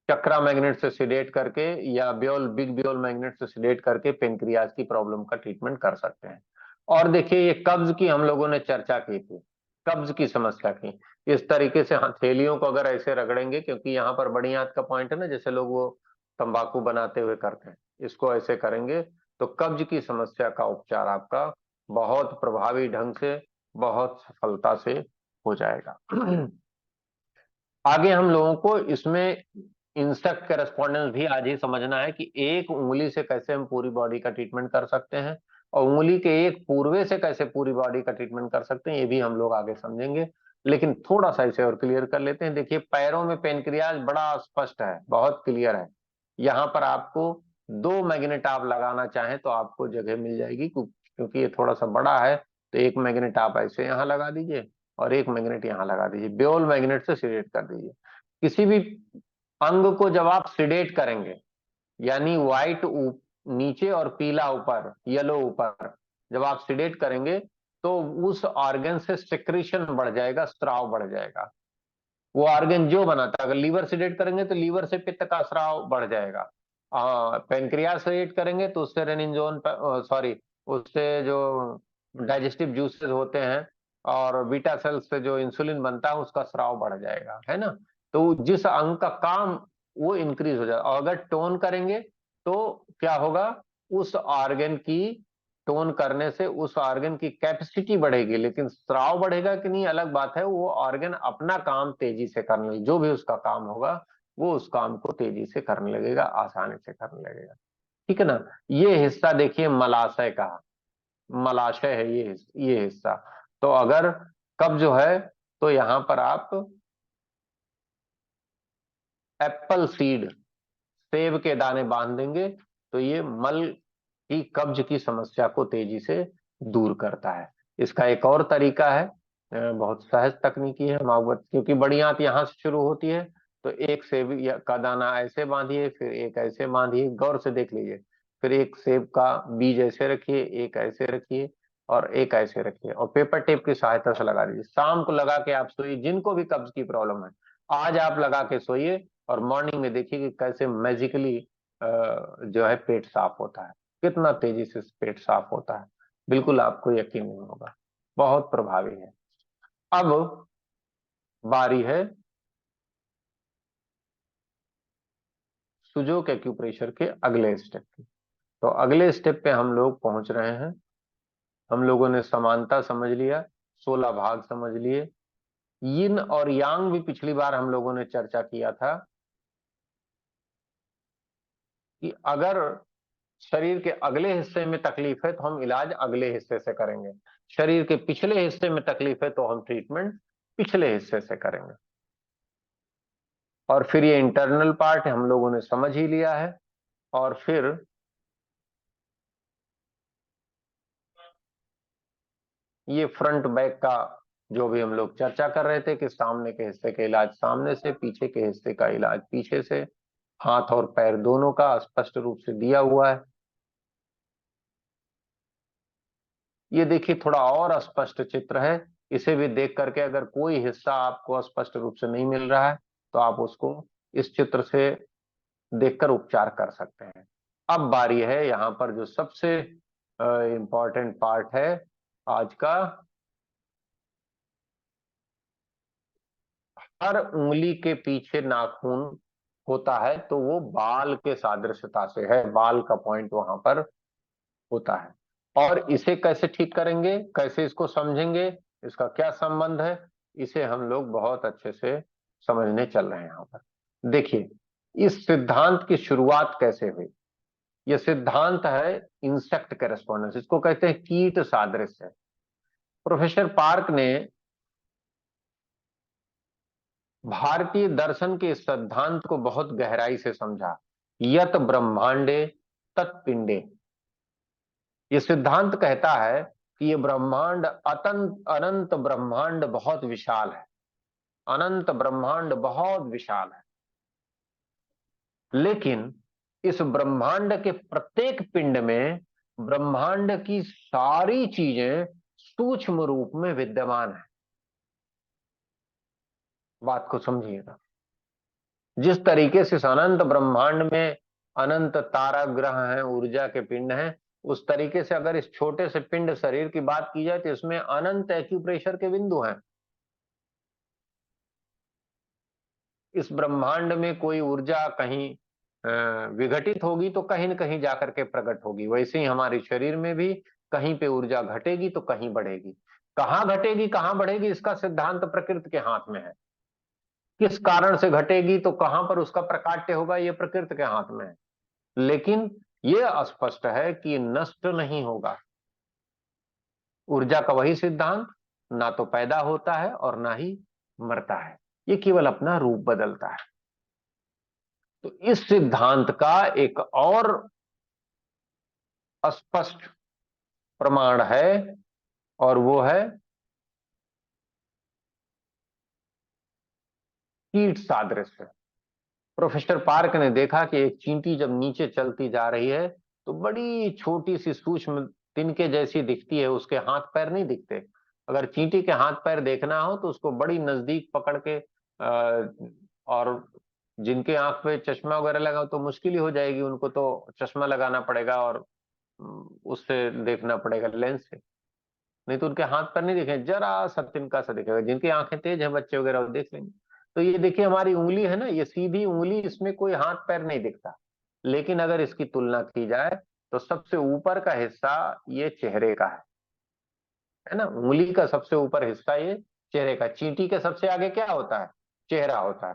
चक्रा मैग्नेट से सिडेट करके, या बिग ब्योल मैग्नेट से सिडेट करके पेनक्रियाज की प्रॉब्लम का ट्रीटमेंट कर सकते हैं। और देखिए, ये कब्ज की हम लोगों ने चर्चा की थी, कब्ज की समस्या की। इस तरीके से हथेलियों को अगर ऐसे रगड़ेंगे, क्योंकि यहाँ पर बड़ी आंत का पॉइंट है ना, जैसे लोग वो तंबाकू बनाते हुए करते हैं, इसको ऐसे करेंगे तो कब्ज की समस्या का उपचार आपका बहुत प्रभावी ढंग से, बहुत सफलता से हो जाएगा। आगे हम लोगों को इसमें इंसेक्ट करेस्पॉन्डेंस भी आज ही समझना है, कि एक उंगली से कैसे हम पूरी बॉडी का ट्रीटमेंट कर सकते हैं, और उंगली के एक पूर्वे से कैसे पूरी बॉडी का ट्रीटमेंट कर सकते हैं, ये भी हम लोग आगे समझेंगे। लेकिन थोड़ा सा इसे और क्लियर कर लेते हैं। देखिए, पैरों में पेनक्रियाज बड़ा स्पष्ट है, बहुत क्लियर है। यहाँ पर आपको 2 मैग्नेट आप लगाना चाहें तो आपको जगह मिल जाएगी, क्योंकि ये थोड़ा सा बड़ा है। तो एक मैग्नेट आप ऐसे यहाँ लगा दीजिए, और एक मैग्नेट यहाँ लगा दीजिए, ब्योल मैग्नेट से सिलेक्ट कर दीजिए। किसी भी अंग को जब आप सिडेट करेंगे, यानी व्हाइट नीचे और पीला ऊपर, येलो ऊपर, जब आप सिडेट करेंगे तो उस ऑर्गन से सिक्रीशन बढ़ जाएगा, स्राव बढ़ जाएगा। वो ऑर्गन जो बनाता है, अगर लीवर सिडेट करेंगे तो लीवर से पित्त का स्राव बढ़ जाएगा। पेनक्रियास सिडेट करेंगे तो उससे रेनिंजोन, सॉरी, उससे जो डाइजेस्टिव जूसेस होते हैं और बीटा सेल्स से जो इंसुलिन बनता है, उसका स्राव बढ़ जाएगा, है ना? तो जिस अंग का काम, वो इंक्रीज हो जाएगा। और अगर टोन करेंगे तो क्या होगा, उस ऑर्गन की टोन करने से उस ऑर्गन की कैपेसिटी बढ़ेगी, लेकिन स्राव बढ़ेगा कि नहीं अलग बात है। वो ऑर्गन अपना काम तेजी से करने, जो भी उसका काम होगा वो उस काम को तेजी से करने लगेगा, आसानी से करने लगेगा। ठीक है ना? ये हिस्सा देखिए मलाशय का, मलाशय है ये हिस्सा। तो अगर कब जो है, तो यहां पर आप एप्पल सीड, सेब के दाने बांध देंगे, तो ये मल की कब्ज की समस्या को तेजी से दूर करता है। इसका एक और तरीका है, बहुत सहज तकनीकी है, क्योंकि बड़ी आंत यहाँ से शुरू होती है। तो एक सेब का दाना ऐसे बांधिए, फिर एक ऐसे बांधिए, गौर से देख लीजिए। फिर एक सेब का बीज ऐसे रखिए, एक ऐसे रखिए, और एक ऐसे रखिए, और पेपर टेप की सहायता से लगा दीजिए। शाम को लगा के आप सोइए, जिनको भी कब्ज की प्रॉब्लम है आज आप लगा के सोइए, और मॉर्निंग में देखिए कि कैसे मैजिकली जो है पेट साफ होता है, कितना तेजी से पेट साफ होता है, बिल्कुल आपको यकीन नहीं होगा, बहुत प्रभावी है। अब बारी है सुजोक एक्यूप्रेशर के अगले स्टेप की। तो अगले स्टेप पे हम लोग पहुंच रहे हैं। हम लोगों ने समानता समझ लिया, 16 भाग समझ लिए। यिन और यांग भी पिछली बार हम लोगों ने चर्चा किया था कि अगर शरीर के अगले हिस्से में तकलीफ है तो हम इलाज अगले हिस्से से करेंगे, शरीर के पिछले हिस्से में तकलीफ है तो हम ट्रीटमेंट पिछले हिस्से से करेंगे। और फिर ये इंटरनल पार्ट हम लोगों ने समझ ही लिया है। और फिर ये फ्रंट बैक का जो भी हम लोग चर्चा कर रहे थे कि सामने के हिस्से का इलाज सामने से, पीछे के हिस्से का इलाज पीछे से, हाथ और पैर दोनों का स्पष्ट रूप से दिया हुआ है। ये देखिए थोड़ा और स्पष्ट चित्र है। इसे भी देख करके अगर कोई हिस्सा आपको स्पष्ट रूप से नहीं मिल रहा है तो आप उसको इस चित्र से देखकर उपचार कर सकते हैं। अब बारी है यहाँ पर जो सबसे इंपॉर्टेंट पार्ट है आज का। हर उंगली के पीछे नाखून होता है तो वो बाल के सादृश्यता से है, बाल का पॉइंट वहां पर होता है। और इसे कैसे ठीक करेंगे, कैसे इसको समझेंगे, इसका क्या संबंध है, इसे हम लोग बहुत अच्छे से समझने चल रहे हैं। यहाँ पर देखिए इस सिद्धांत की शुरुआत कैसे हुई। यह सिद्धांत है इंसेक्ट करेस्पॉन्डेंस, इसको कहते हैं कीट सादृश्य। प्रोफेसर पार्क ने भारतीय दर्शन के इस सिद्धांत को बहुत गहराई से समझा। यत ब्रह्मांडे तत्पिंडे, ये सिद्धांत कहता है कि ये ब्रह्मांड अनंत ब्रह्मांड बहुत विशाल है, अनंत ब्रह्मांड बहुत विशाल है, लेकिन इस ब्रह्मांड के प्रत्येक पिंड में ब्रह्मांड की सारी चीजें सूक्ष्म रूप में विद्यमान है। बात को समझिएगा, जिस तरीके से इस अनंत ब्रह्मांड में अनंत तारा ग्रह हैं, ऊर्जा के पिंड हैं, उस तरीके से अगर इस छोटे से पिंड शरीर की बात की जाए तो इसमें अनंत एक्यूप्रेशर के बिंदु हैं। इस ब्रह्मांड में कोई ऊर्जा कहीं विघटित होगी तो कहीं न कहीं जाकर के प्रकट होगी। वैसे ही हमारे शरीर में भी कहीं पे ऊर्जा घटेगी तो कहीं बढ़ेगी। कहाँ घटेगी कहाँ बढ़ेगी इसका सिद्धांत प्रकृति के हाथ में है। किस कारण से घटेगी तो कहां पर उसका प्रकाट्य होगा ये प्रकृति के हाथ में है। लेकिन यह स्पष्ट है कि नष्ट नहीं होगा। ऊर्जा का वही सिद्धांत, ना तो पैदा होता है और ना ही मरता है, ये केवल अपना रूप बदलता है। तो इस सिद्धांत का एक और स्पष्ट प्रमाण है और वो है कीट सादृश्य। प्रोफेसर पार्क ने देखा कि एक चींटी जब नीचे चलती जा रही है तो बड़ी छोटी सी सूक्ष्म तिनके जैसी दिखती है, उसके हाथ पैर नहीं दिखते। अगर चींटी के हाथ पैर देखना हो तो उसको बड़ी नजदीक पकड़ के और जिनके आंख पे चश्मा वगैरह लगा हो तो मुश्किल ही हो जाएगी, उनको तो चश्मा लगाना पड़ेगा और उससे देखना पड़ेगा लेंस से, नहीं तो उनके हाथ पैर नहीं दिखेंगे, जरा सा तिनका सा दिखेगा। जिनकी आंखें तेज है बच्चे वगैरह वो देख लेंगे। तो ये देखिए हमारी उंगली है ना, ये सीधी उंगली, इसमें कोई हाथ पैर नहीं दिखता। लेकिन अगर इसकी तुलना की जाए तो सबसे ऊपर का हिस्सा ये चेहरे का है ना, उंगली का सबसे ऊपर हिस्सा ये चेहरे का। चींटी के सबसे आगे क्या होता है, चेहरा होता है,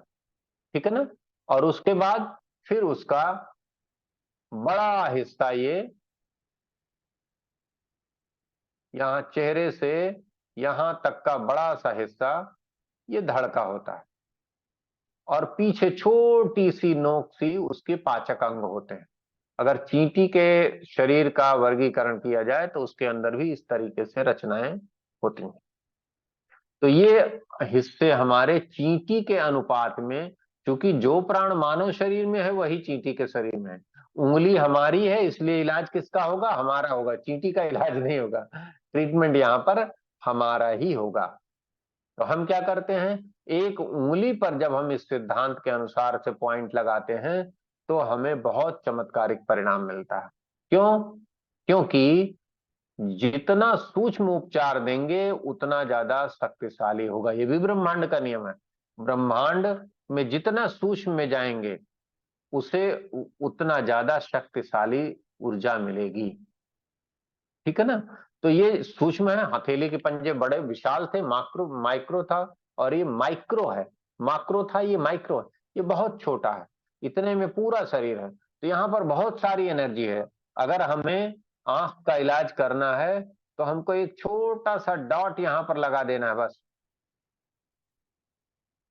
ठीक है ना। और उसके बाद फिर उसका बड़ा हिस्सा ये यहाँ चेहरे से यहां तक का बड़ा सा हिस्सा ये धड़ का होता है। और पीछे छोटी सी नोक सी उसके पाचक अंग होते हैं। अगर चींटी के शरीर का वर्गीकरण किया जाए तो उसके अंदर भी इस तरीके से रचनाएं होती हैं। तो ये हिस्से हमारे चींटी के अनुपात में, क्योंकि जो प्राण मानव शरीर में है वही चींटी के शरीर में है। उंगली हमारी है इसलिए इलाज किसका होगा, हमारा होगा, चींटी का इलाज नहीं होगा। ट्रीटमेंट यहाँ पर हमारा ही होगा। तो हम क्या करते हैं, एक उंगली पर जब हम इस सिद्धांत के अनुसार से पॉइंट लगाते हैं तो हमें बहुत चमत्कारिक परिणाम मिलता है। क्यों? क्योंकि जितना सूक्ष्म उपचार देंगे उतना ज्यादा शक्तिशाली होगा। ये भी ब्रह्मांड का नियम है। ब्रह्मांड में जितना सूक्ष्म में जाएंगे उसे उतना ज्यादा शक्तिशाली ऊर्जा मिलेगी। ठीक है ना। तो ये सूक्ष्म है, हथेली के पंजे बड़े विशाल थे, माइक्रो माइक्रो था, और ये माइक्रो है, माक्रो था, ये माइक्रो है, ये बहुत छोटा है, इतने में पूरा शरीर है। तो यहाँ पर बहुत सारी एनर्जी है। अगर हमें आंख का इलाज करना है तो हमको एक छोटा सा डॉट यहाँ पर लगा देना है, बस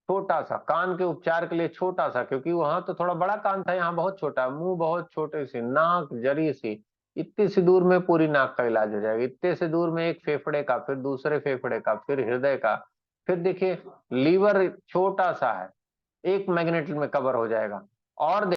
छोटा सा। कान के उपचार के लिए छोटा सा, क्योंकि वहां तो थोड़ा बड़ा कान था, यहाँ बहुत छोटा, मुंह बहुत छोटे सी, नाक जरी सी, इतनी सी दूर में पूरी नाक का इलाज हो जाएगा, इतने से दूर में एक फेफड़े का, फिर दूसरे फेफड़े का, फिर हृदय का, फिर देखिए लीवर छोटा सा है, 1 मिनट में कवर हो जाएगा। और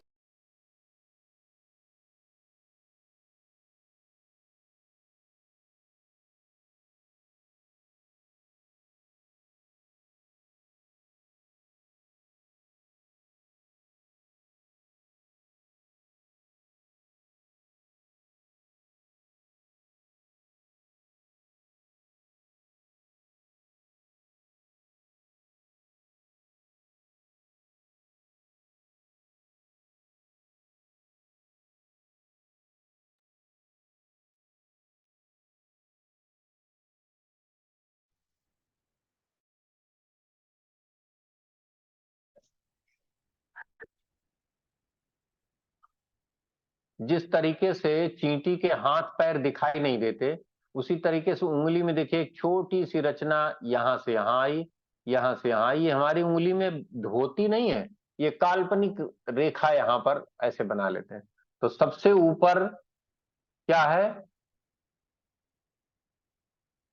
जिस तरीके से चींटी के हाथ पैर दिखाई नहीं देते, उसी तरीके से उंगली में देखिए एक छोटी सी रचना यहां से यहां आई, यहां से यहां आई, ये हमारी उंगली में धोती नहीं है, ये काल्पनिक रेखा यहां पर ऐसे बना लेते हैं। तो सबसे ऊपर क्या है,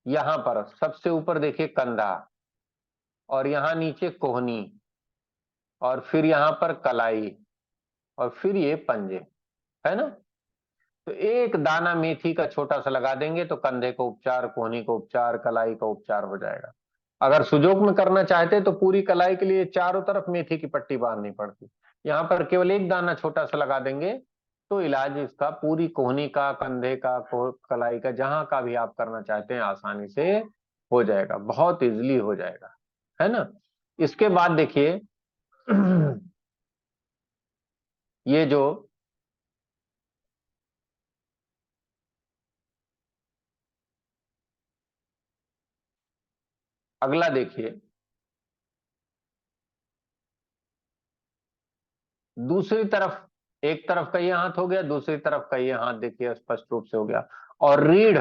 यहां पर सबसे ऊपर देखिए कंधा, और यहां नीचे कोहनी, और फिर यहां पर कलाई, और फिर ये पंजे, है ना। तो एक दाना मेथी का छोटा सा लगा देंगे तो कंधे को उपचार, कोहनी को उपचार, कलाई का उपचार हो जाएगा। अगर सुजोग में करना चाहते तो पूरी कलाई के लिए चारों तरफ मेथी की पट्टी बांधनी पड़ती, यहाँ पर केवल एक दाना छोटा सा लगा देंगे तो इलाज इसका पूरी कोहनी का, कंधे का, कलाई का, जहां का भी आप करना चाहते हैं आसानी से हो जाएगा, बहुत इजिली हो जाएगा, है ना। इसके बाद देखिए ये जो अगला देखिए, दूसरी तरफ, एक तरफ का ये हाथ हो गया, दूसरी तरफ का ये हाथ देखिए स्पष्ट रूप से हो गया। और रीढ़,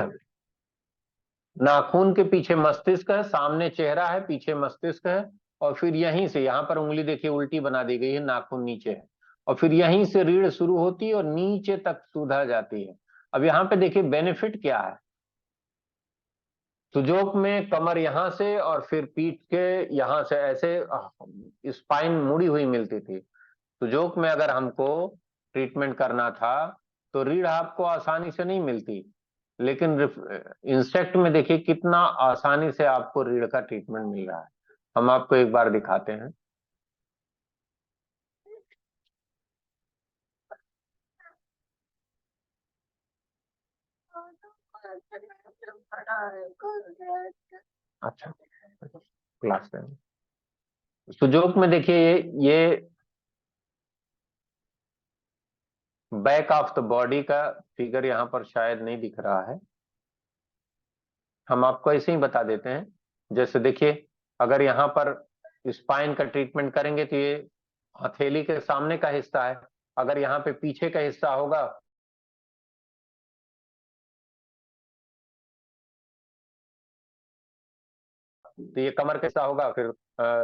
नाखून के पीछे मस्तिष्क है, सामने चेहरा है, पीछे मस्तिष्क है, और फिर यहीं से, यहां पर उंगली देखिए उल्टी बना दी गई है, नाखून नीचे है, और फिर यहीं से रीढ़ शुरू होती है और नीचे तक सुधा जाती है। अब यहाँ पे देखिए बेनिफिट क्या है, सुजोक में कमर यहां से और फिर पीठ के यहां से ऐसे स्पाइन मुड़ी हुई मिलती थी, सुजोक में अगर हमको ट्रीटमेंट करना था तो रीढ़ आपको आसानी से नहीं मिलती, लेकिन इंसेक्ट में देखिए कितना आसानी से आपको रीढ़ का ट्रीटमेंट मिल रहा है। हम आपको एक बार दिखाते हैं। अच्छा, क्लास में सुजोक में देखिए ये बैक ऑफ द बॉडी का फिगर यहाँ पर शायद नहीं दिख रहा है, हम आपको ऐसे ही बता देते हैं। जैसे देखिए अगर यहाँ पर स्पाइन का ट्रीटमेंट करेंगे तो ये हथेली के सामने का हिस्सा है, अगर यहाँ पे पीछे का हिस्सा होगा तो ये कमर का हिस्सा होगा, फिर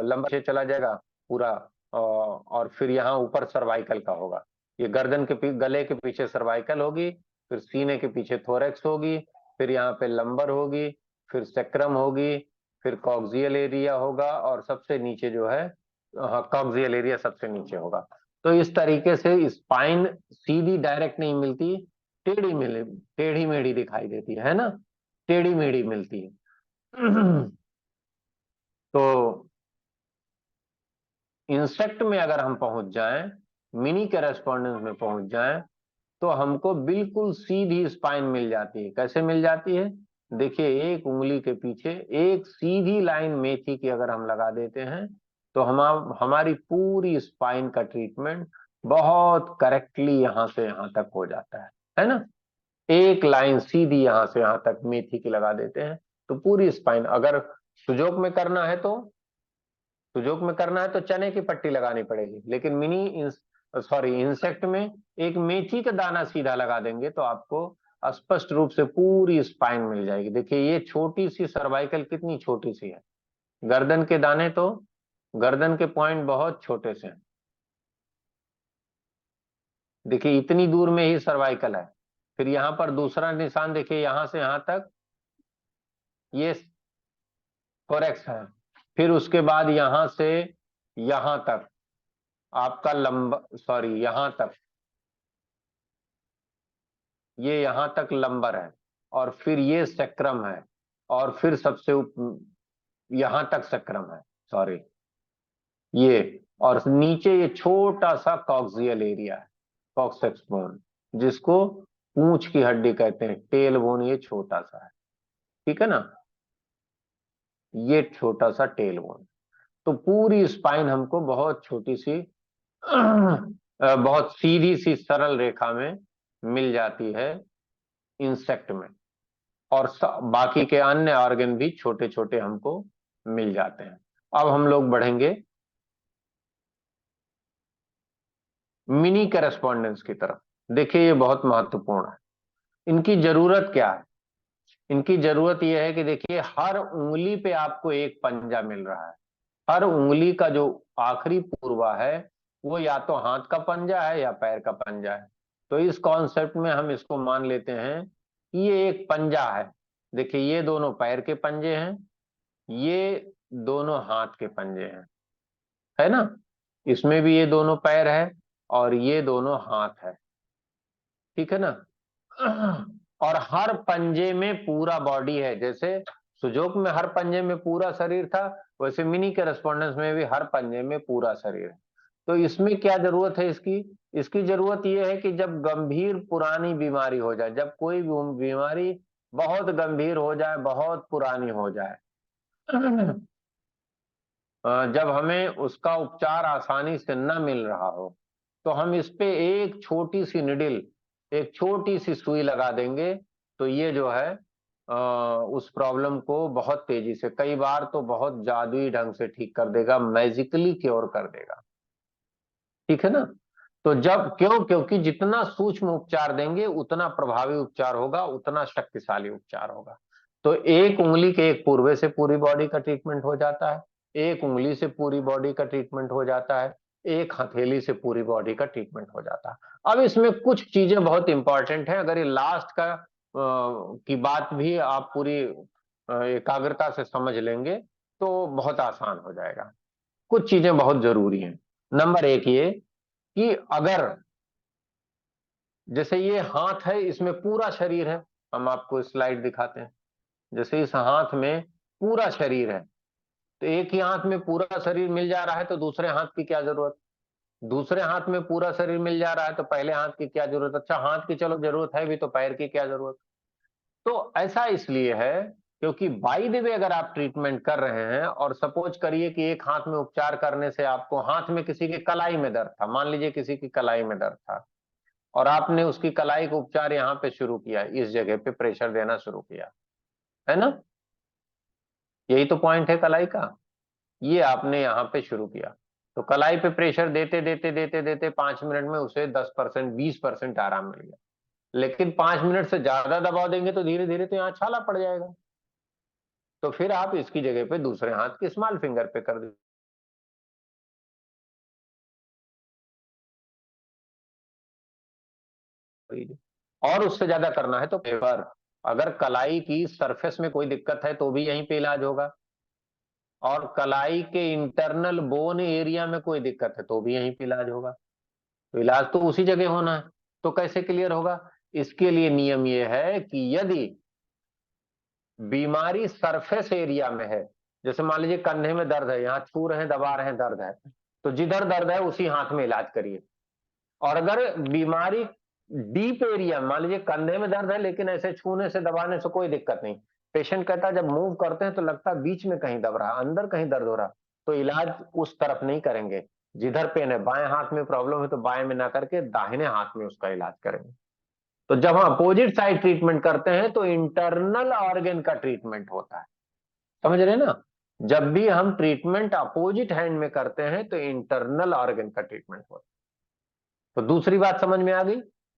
लंबा से चला जाएगा पूरा, और फिर यहाँ ऊपर सर्वाइकल का होगा, ये गर्दन के गले के पीछे सर्वाइकल होगी, फिर सीने के पीछे थोरेक्स होगी, फिर यहाँ पे लंबर होगी, फिर सेक्रम होगी, फिर कॉक्सियल एरिया होगा, और सबसे नीचे जो है, हाँ कॉक्सियल एरिया सबसे नीचे होगा। तो इस तरीके से स्पाइन सीधी डायरेक्ट नहीं मिलती, टेढ़ी मिले, टेढ़ी मेढ़ी दिखाई देती है ना, टेढ़ी मेढ़ी मिलती है। तो इंसेक्ट में अगर हम पहुंच जाएं, मिनी करेस्पॉन्डेंस में पहुंच जाएं, तो हमको बिल्कुल सीधी स्पाइन मिल जाती है। कैसे मिल जाती है, देखिए एक उंगली के पीछे एक सीधी लाइन मेथी की अगर हम लगा देते हैं तो हमारी पूरी स्पाइन का ट्रीटमेंट बहुत करेक्टली यहां से यहां तक हो जाता है ना। एक लाइन सीधी यहां से यहां तक मेथी की लगा देते हैं तो पूरी स्पाइन, अगर सुजोक में करना है तो चने की पट्टी लगानी पड़ेगी, लेकिन इंसेक्ट में एक मेथी का दाना सीधा लगा देंगे तो आपको स्पष्ट रूप से पूरी स्पाइन मिल जाएगी। देखिए ये छोटी सी सर्वाइकल कितनी छोटी सी है, गर्दन के दाने तो गर्दन के पॉइंट बहुत छोटे से हैं। देखिए इतनी दूर में ही सर्वाइकल है। फिर यहां पर दूसरा निशान देखिए, यहां से यहां तक ये थोरैक्स है। फिर उसके बाद यहां से यहां तक आपका लंबा, सॉरी यहां तक, ये यहां तक लंबर है, और फिर ये सेक्रम है, और फिर यहां तक सेक्रम है, सॉरी ये, और नीचे ये छोटा सा कॉक्सियल एरिया है, कॉक्सेक्स बोन, जिसको पूंछ की हड्डी कहते हैं, टेल बोन ये छोटा सा है, ठीक है ना, ये छोटा सा टेल बोन। तो पूरी स्पाइन हमको बहुत छोटी सी बहुत सीधी सी सरल रेखा में मिल जाती है इंसेक्ट में, और बाकी के अन्य ऑर्गन भी छोटे छोटे हमको मिल जाते हैं। अब हम लोग बढ़ेंगे मिनी करेस्पॉन्डेंस की तरफ। देखिए ये बहुत महत्वपूर्ण है। इनकी जरूरत क्या है? इनकी जरूरत यह है कि देखिए हर उंगली पे आपको एक पंजा मिल रहा है। हर उंगली का जो आखिरी पूर्वा है वो या तो हाथ का पंजा है या पैर का पंजा है। तो इस कॉन्सेप्ट में हम इसको मान लेते हैं कि ये एक पंजा है। देखिए ये दोनों पैर के पंजे हैं, ये दोनों हाथ के पंजे हैं, है ना। इसमें भी ये दोनों पैर है और ये दोनों हाथ है, ठीक है ना। और हर पंजे में पूरा बॉडी है। जैसे सुजोक में हर पंजे में पूरा शरीर था, वैसे मिनी करेस्पॉन्डेंस में भी हर पंजे में पूरा शरीर है। तो इसमें क्या जरूरत है इसकी? इसकी जरूरत यह है कि जब गंभीर पुरानी बीमारी हो जाए, जब कोई बीमारी बहुत गंभीर हो जाए, बहुत पुरानी हो जाए, जब हमें उसका उपचार आसानी से न मिल रहा हो, तो हम इस पे एक छोटी सी निडिल, एक छोटी सी सुई लगा देंगे, तो ये जो है उस प्रॉब्लम को बहुत तेजी से, कई बार तो बहुत जादुई ढंग से ठीक कर देगा, मैजिकली क्योर कर देगा, ठीक है ना। तो जब क्योंकि जितना सूक्ष्म उपचार देंगे उतना प्रभावी उपचार होगा, उतना शक्तिशाली उपचार होगा। तो एक उंगली के एक पूर्वे से पूरी बॉडी का ट्रीटमेंट हो जाता है, एक उंगली से पूरी बॉडी का ट्रीटमेंट हो जाता है, एक हथेली से पूरी बॉडी का ट्रीटमेंट हो जाता है। अब इसमें कुछ चीजें बहुत इंपॉर्टेंट है, अगर ये लास्ट का की बात भी आप पूरी एकाग्रता से समझ लेंगे तो बहुत आसान हो जाएगा। कुछ चीजें बहुत जरूरी हैं। नंबर एक ये कि अगर जैसे ये हाथ है, इसमें पूरा शरीर है, हम आपको स्लाइड दिखाते हैं। जैसे इस हाथ में पूरा शरीर है, तो एक ही हाथ में पूरा शरीर मिल जा रहा है तो दूसरे हाथ की क्या जरूरत? दूसरे हाथ में पूरा शरीर मिल जा रहा है तो पहले हाथ की क्या जरूरत? अच्छा हाथ की चलो जरूरत है भी, तो पैर की क्या जरूरत? तो ऐसा इसलिए है क्योंकि बाय द वे अगर आप ट्रीटमेंट कर रहे हैं, और सपोज करिए कि एक हाथ में उपचार करने से आपको, हाथ में किसी की कलाई में दर्द था, मान लीजिए किसी की कलाई में दर्द था, और आपने उसकी कलाई का उपचार यहाँ पे शुरू किया, इस जगह पे प्रेशर देना शुरू किया, है ना। यही तो पॉइंट है कलाई का, ये आपने यहाँ पे शुरू किया, तो कलाई पे प्रेशर देते देते देते देते 5 मिनट में उसे 10% 20% आराम मिल गया। लेकिन 5 मिनट से ज्यादा दबाव देंगे तो धीरे धीरे तो यहाँ छाला पड़ जाएगा। तो फिर आप इसकी जगह पे दूसरे हाथ की स्मॉल फिंगर पे कर दीजिए, और उससे ज्यादा करना है तो पेपर, अगर कलाई की सरफेस में कोई दिक्कत है तो भी यहीं पे इलाज होगा, और कलाई के इंटरनल बोन एरिया में कोई दिक्कत है तो भी यहीं पे इलाज होगा। तो इलाज तो उसी जगह होना है। तो कैसे क्लियर होगा? इसके लिए नियम यह है कि यदि बीमारी सरफेस एरिया में है, जैसे मान लीजिए कंधे में दर्द है, यहाँ छू रहे हैं दबा रहे हैं दर्द है, तो जिधर दर्द है उसी हाथ में इलाज करिए। और अगर बीमारी डीप एरिया, मान लीजिए कंधे में दर्द है लेकिन ऐसे छूने से दबाने से कोई दिक्कत नहीं, पेशेंट कहता है जब मूव करते हैं तो लगता है बीच में कहीं दब रहा, अंदर कहीं दर्द हो रहा, तो इलाज उस तरफ नहीं करेंगे, जिधर पेन है, बाएं हाथ में प्रॉब्लम है तो बाएं में ना करके दाहिने हाथ में उसका इलाज करेंगे। तो जब हम अपोजिट साइड ट्रीटमेंट करते हैं तो इंटरनल ऑर्गन का ट्रीटमेंट होता है, समझ रहे ना। जब भी हम ट्रीटमेंट अपोजिट हैंड में करते हैं तो इंटरनल ऑर्गन का ट्रीटमेंट होता है। तो दूसरी बात समझ में आ गई।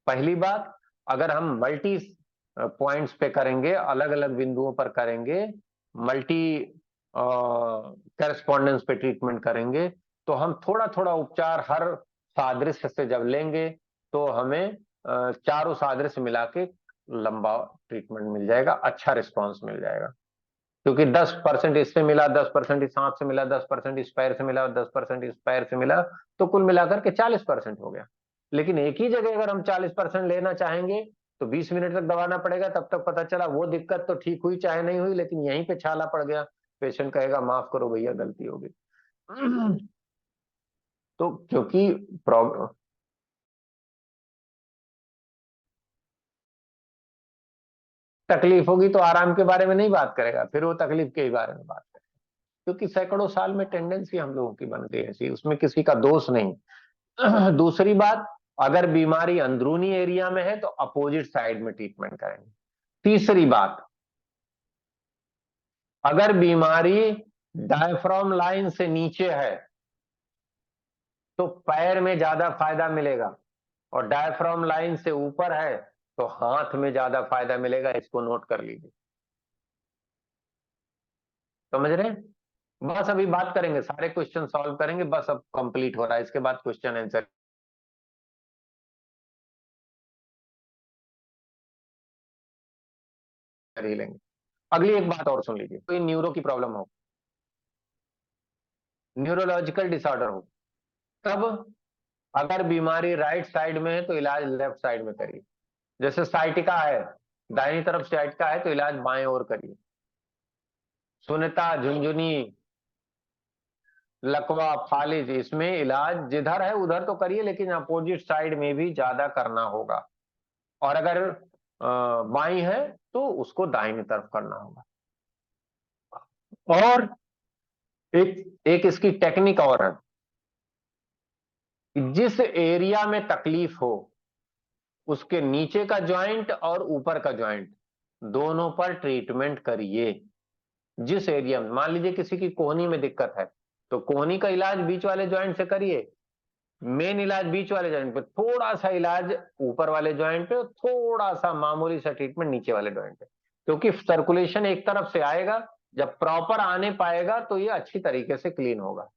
पहली बात, अगर हम मल्टी पॉइंट्स पे करेंगे, अलग अलग बिंदुओं पर करेंगे, मल्टी करस्पॉन्डेंस पे ट्रीटमेंट करेंगे, तो हम थोड़ा थोड़ा उपचार हर सादृश्य से जब लेंगे तो हमें चारों सादृश्य मिला के लंबा ट्रीटमेंट मिल जाएगा, अच्छा रिस्पॉन्स मिल जाएगा। क्योंकि 10% इससे मिला, 10% इस हाथ से मिला, 10% इस पैर से मिला, 10% इस पैर से मिला, तो कुल मिलाकर के 40% हो गया। लेकिन एक ही जगह अगर हम 40% लेना चाहेंगे तो 20 मिनट तक दबाना पड़ेगा, तब तक पता चला वो दिक्कत तो ठीक हुई चाहे नहीं हुई, लेकिन यहीं पे छाला पड़ गया। पेशेंट कहेगा माफ करो भैया, गलती हो गई। तो क्योंकि प्रॉब्लम तकलीफ होगी तो आराम के बारे में नहीं बात करेगा, फिर वो तकलीफ के बारे में बात करेगा। क्योंकि सैकड़ों साल में टेंडेंसी हम लोगों की बन गई ऐसी, उसमें किसी का दोष नहीं। दूसरी बात, अगर बीमारी अंदरूनी एरिया में है तो अपोजिट साइड में ट्रीटमेंट करेंगे। तीसरी बात, अगर बीमारी डायफ्राम लाइन से नीचे है तो पैर में ज्यादा फायदा मिलेगा, और डायफ्राम लाइन से ऊपर है तो हाथ में ज्यादा फायदा मिलेगा। इसको नोट कर लीजिए, समझ रहे हैं। बस अभी बात करेंगे, सारे क्वेश्चन सॉल्व करेंगे, बस अब कंप्लीट हो रहा है, इसके बाद क्वेश्चन आंसर कर ही लेंगे। अगली एक बात और सुन लीजिए, कोई न्यूरो की प्रॉब्लम हो, न्यूरोलॉजिकल डिसऑर्डर हो, तब अगर बीमारी राइट साइड में है तो इलाज लेफ्ट साइड में करिए। जैसे साइटिका है, दाहिनी तरफ साइटिका है तो इलाज बाएं ओर करिए। सुनता, झुंझुनी, लकवा, फालिज, इसमें इलाज जिधर है उधर तो करिए, लेकिन अपोजिट साइड में भी ज्यादा करना होगा। और अगर बाई है तो उसको दाहिनी तरफ करना होगा। और एक एक इसकी टेक्निक और है, जिस एरिया में तकलीफ हो उसके नीचे का ज्वाइंट और ऊपर का ज्वाइंट दोनों पर ट्रीटमेंट करिए। जिस एरिया में, मान लीजिए किसी की कोहनी में दिक्कत है तो कोहनी का इलाज बीच वाले ज्वाइंट से करिए, मेन इलाज बीच वाले ज्वाइंट पे, थोड़ा सा इलाज ऊपर वाले ज्वाइंट पे, थोड़ा सा मामूली सा ट्रीटमेंट नीचे वाले ज्वाइंट पे। क्योंकि सर्कुलेशन एक तरफ से आएगा, जब प्रॉपर आने पाएगा तो ये अच्छी तरीके से क्लीन होगा,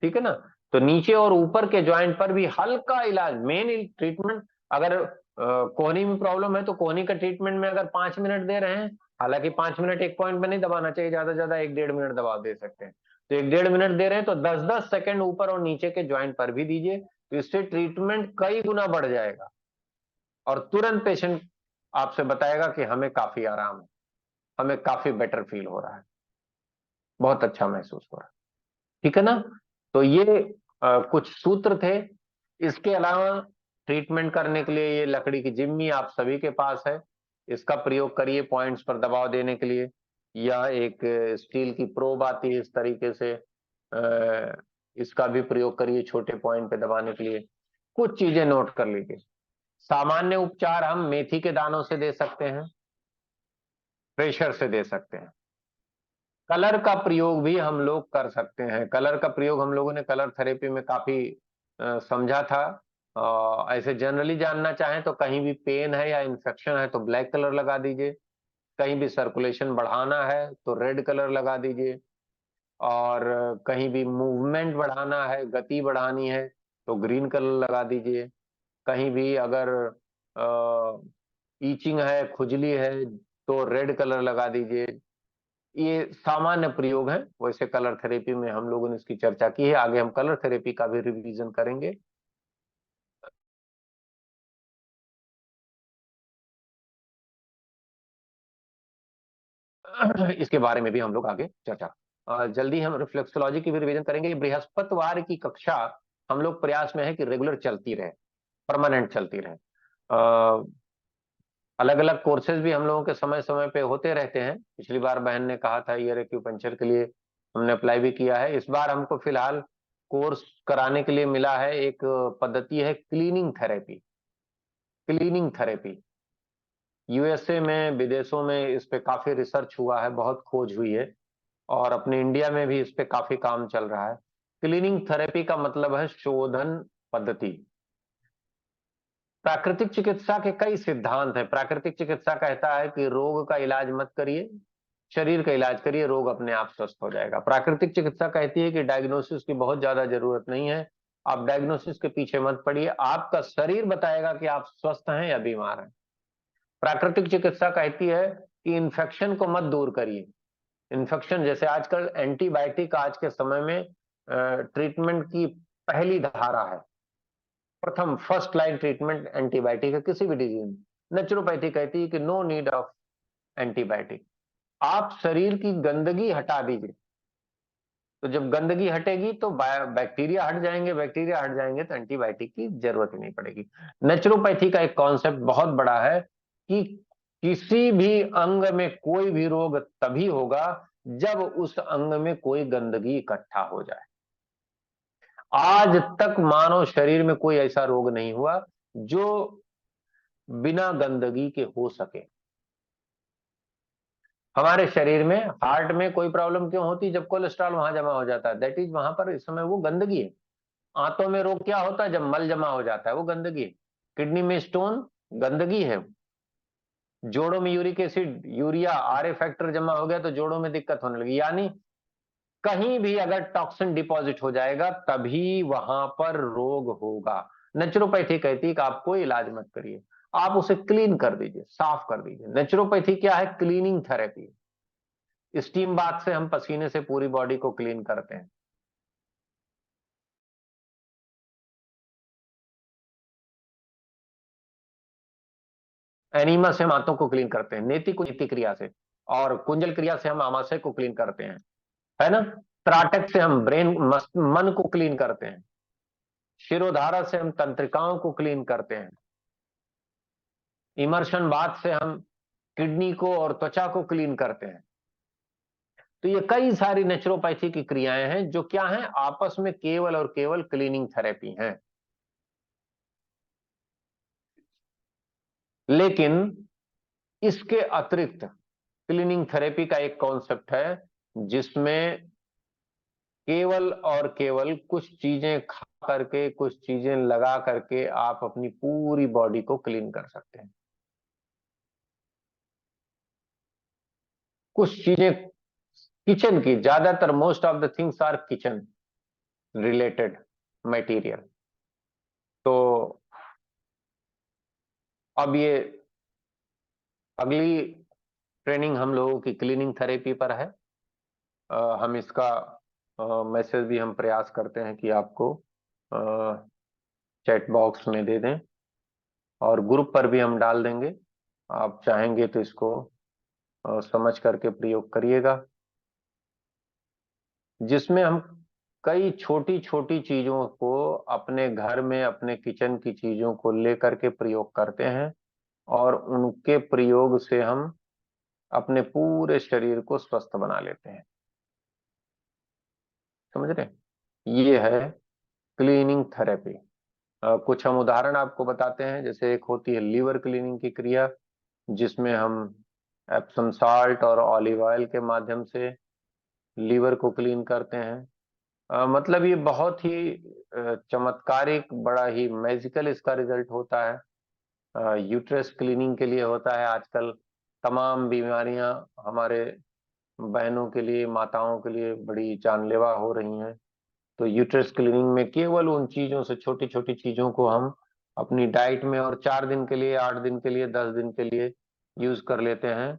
ठीक है ना। तो नीचे और ऊपर के ज्वाइंट पर भी हल्का इलाज, मेन ट्रीटमेंट। अगर कोहनी में प्रॉब्लम है तो कोहनी का ट्रीटमेंट में अगर 5 मिनट दे रहे हैं, हालांकि 5 मिनट एक पॉइंट में नहीं दबाना चाहिए, ज्यादा से ज्यादा 1-1.5 मिनट दबा दे सकते हैं। तो 1-1.5 मिनट दे रहे हैं तो 10-10 सेकंड ऊपर और नीचे के ज्वाइंट पर भी दीजिए, तो इससे ट्रीटमेंट कई गुना बढ़ जाएगा और तुरंत पेशेंट आपसे बताएगा कि हमें काफी आराम है, हमें काफी बेटर फील हो रहा है, बहुत अच्छा महसूस हो रहा है, ठीक है ना। तो ये कुछ सूत्र थे। इसके अलावा ट्रीटमेंट करने के लिए ये लकड़ी की जिम्मी आप सभी के पास है, इसका प्रयोग करिए पॉइंट्स पर दबाव देने के लिए। यह एक स्टील की प्रोब आती है इस तरीके से, इसका भी प्रयोग करिए छोटे पॉइंट पे दबाने के लिए। कुछ चीजें नोट कर लीजिए। सामान्य उपचार हम मेथी के दानों से दे सकते हैं, प्रेशर से दे सकते हैं। कलर का प्रयोग भी हम लोग कर सकते हैं। कलर का प्रयोग हम लोगों ने कलर थेरेपी में काफी समझा था। ऐसे जनरली जानना चाहें तो कहीं भी पेन है या इन्फेक्शन है तो ब्लैक कलर लगा दीजिए, कहीं भी सर्कुलेशन बढ़ाना है तो रेड कलर लगा दीजिए, और कहीं भी मूवमेंट बढ़ाना है, गति बढ़ानी है तो ग्रीन कलर लगा दीजिए। कहीं भी अगर ईचिंग है, खुजली है तो रेड कलर लगा दीजिए। ये सामान्य प्रयोग है, वैसे कलर थेरेपी में हम लोगों ने इसकी चर्चा की है, आगे हम कलर थेरेपी का भी रिवीजन करेंगे। इसके बारे में भी हम लोग आगे चर्चा, जल्दी हम रिफ्लेक्सोलॉजी की भी रिवीजन करेंगे। बृहस्पतिवार की कक्षा हम लोग प्रयास में है कि रेगुलर चलती रहे, परमानेंट चलती रहे। अलग अलग कोर्सेज भी हम लोगों के समय समय पे होते रहते हैं। पिछली बार बहन ने कहा था ईयर एक्यूपंक्चर के लिए, हमने अप्लाई भी किया है। इस बार हमको फिलहाल कोर्स कराने के लिए मिला है, एक पद्धति है cleaning therapy. Cleaning therapy USA में, विदेशों में इस पे काफी रिसर्च हुआ है, बहुत खोज हुई है, और अपने इंडिया में भी इस पे काफी काम चल रहा है। क्लीनिंग थेरेपी का मतलब है शोधन पद्धति। प्राकृतिक चिकित्सा के कई सिद्धांत हैं। प्राकृतिक चिकित्सा कहता है कि रोग का इलाज मत करिए, शरीर का इलाज करिए, रोग अपने आप स्वस्थ हो जाएगा। प्राकृतिक चिकित्सा कहती है कि डायग्नोसिस की बहुत ज्यादा जरूरत नहीं है, आप डायग्नोसिस के पीछे मत पड़िए, आपका शरीर बताएगा कि आप स्वस्थ हैं या बीमार हैं। प्राकृतिक चिकित्सा कहती है कि इन्फेक्शन को मत दूर करिए। इन्फेक्शन, जैसे आजकल एंटीबायोटिक आज के समय में ट्रीटमेंट की पहली धारा है, प्रथम फर्स्ट लाइन ट्रीटमेंट एंटीबायोटिक है किसी भी डिजीज में। नेचुरोपैथी कहती है कि नो नीड ऑफ एंटीबायोटिक, आप शरीर की गंदगी हटा दीजिए। तो जब गंदगी हटेगी तो बैक्टीरिया हट जाएंगे, बैक्टीरिया हट जाएंगे तो एंटीबायोटिक की जरूरत ही नहीं पड़ेगी। नेचुरोपैथी का एक कॉन्सेप्ट बहुत बड़ा है कि किसी भी अंग में कोई भी रोग तभी होगा जब उस अंग में कोई गंदगी इकट्ठा हो जाए। आज तक मानव शरीर में कोई ऐसा रोग नहीं हुआ जो बिना गंदगी के हो सके। हमारे शरीर में, हार्ट में कोई प्रॉब्लम क्यों होती? जब कोलेस्ट्रॉल वहां जमा हो जाता है, दैट इज वहां पर इस समय वो गंदगी है। आंतों में रोग क्या होता है? जब मल जमा हो जाता है, वो गंदगी है। किडनी में स्टोन, गंदगी है। जोड़ों में uric acid, urea, RA factor जमा हो गया तो जोड़ों में दिक्कत होने लगी। यानी कहीं भी अगर टॉक्सिन डिपॉजिट हो जाएगा तभी वहां पर रोग होगा। नेचुरोपैथी कहती है कि आप कोई इलाज मत करिए, आप उसे क्लीन कर दीजिए, साफ कर दीजिए। नेचुरोपैथी क्या है? Cleaning therapy. स्टीम बाथ से हम पसीने से पूरी बॉडी को क्लीन करते हैं। एनिमा से हम आंतों को क्लीन करते हैं, नेति को नेति क्रिया से, और कुंजल क्रिया से हम आमाशय को क्लीन करते हैं, है ना। त्राटक से हम ब्रेन, मन को क्लीन करते हैं। शिरोधारा से हम तंत्रिकाओं को क्लीन करते हैं। इमर्शन बाथ से हम किडनी को और त्वचा को क्लीन करते हैं। तो ये कई सारी नेचुरोपैथी की क्रियाएं हैं जो क्या हैं? आपस में केवल और केवल क्लीनिंग थेरेपी हैं। लेकिन इसके अतिरिक्त क्लीनिंग थेरेपी का एक कॉन्सेप्ट है जिसमें केवल और केवल कुछ चीजें खा करके, कुछ चीजें लगा करके आप अपनी पूरी बॉडी को क्लीन कर सकते हैं। कुछ चीजें किचन की, ज्यादातर most of the things are kitchen related material. तो अब ये अगली ट्रेनिंग हम लोगों की क्लीनिंग थेरेपी पर है। हम इसका मैसेज भी हम प्रयास करते हैं कि आपको चैट बॉक्स में दे दें, और ग्रुप पर भी हम डाल देंगे। आप चाहेंगे तो इसको समझ करके प्रयोग करिएगा, जिसमें हम कई छोटी छोटी चीजों को अपने घर में, अपने किचन की चीजों को लेकर के प्रयोग करते हैं, और उनके प्रयोग से हम अपने पूरे शरीर को स्वस्थ बना लेते हैं। समझ रहे? ये है क्लीनिंग थेरेपी। कुछ हम उदाहरण आपको बताते हैं। जैसे एक होती है लीवर क्लीनिंग की क्रिया, जिसमें हम एप्सम साल्ट और ऑलिव ऑयल के माध्यम से लीवर को क्लीन करते हैं। मतलब ये बहुत ही चमत्कारिक, बड़ा ही मैजिकल इसका रिजल्ट होता है। यूट्रस क्लीनिंग के लिए होता है। आजकल तमाम बीमारियां हमारे बहनों के लिए, माताओं के लिए बड़ी जानलेवा हो रही हैं। तो यूट्रस क्लीनिंग में केवल उन चीजों से, छोटी छोटी चीजों को हम अपनी डाइट में और 4 दिन के लिए, 8 दिन के लिए, 10 दिन के लिए यूज कर लेते हैं,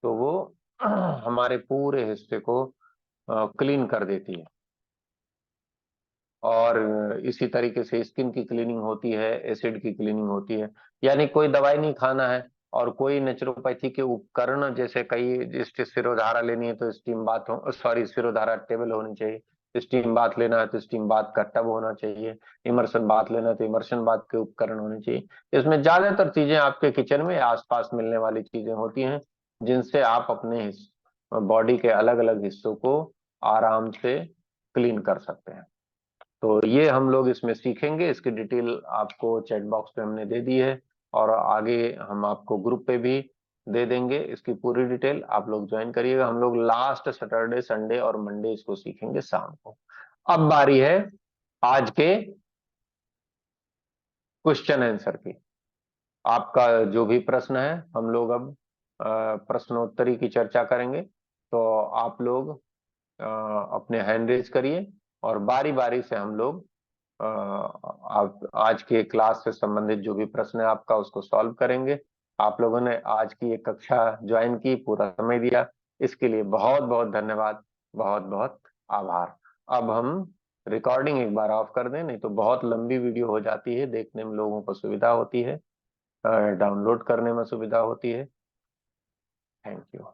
तो वो हमारे पूरे हिस्से को क्लीन कर देती है। और इसी तरीके से स्किन की क्लीनिंग होती है, एसिड की क्लीनिंग होती है। यानी कोई दवाई नहीं खाना है, और कोई नेचुरोपैथी के उपकरण, जैसे कई, जिस सिरोधारा लेनी है तो स्टीम बाथ हो, सॉरी, सिरोधारा टेबल होनी चाहिए। स्टीम बाथ लेना है तो स्टीम बाथ का टब होना चाहिए। इमर्शन बाथ लेना है तो इमर्शन बाथ के उपकरण होने चाहिए। इसमें ज्यादातर चीजें आपके किचन में आसपास मिलने वाली चीजें होती हैं, जिनसे आप अपने बॉडी के अलग अलग हिस्सों को आराम से क्लीन कर सकते हैं। तो ये हम लोग इसमें सीखेंगे। इसकी डिटेल आपको चैट बॉक्स पे हमने दे दी है, और आगे हम आपको ग्रुप पे भी दे देंगे इसकी पूरी डिटेल। आप लोग ज्वाइन करिएगा। हम लोग लास्ट सैटरडे, संडे और मंडे इसको सीखेंगे शाम को। अब बारी है आज के क्वेश्चन आंसर की। आपका जो भी प्रश्न है, हम लोग अब प्रश्नोत्तरी की चर्चा करेंगे। तो आप लोग अपने हैंड रेज करिए, और बारी बारी से हम लोग आप आज के क्लास से संबंधित जो भी प्रश्न है आपका, उसको सॉल्व करेंगे। आप लोगों ने आज की एक कक्षा ज्वाइन की, पूरा समय दिया, इसके लिए बहुत बहुत धन्यवाद, बहुत बहुत आभार। अब हम रिकॉर्डिंग एक बार ऑफ कर दें, नहीं तो बहुत लंबी वीडियो हो जाती है, देखने में लोगों को सुविधा होती है, डाउनलोड करने में सुविधा होती है। Thank you.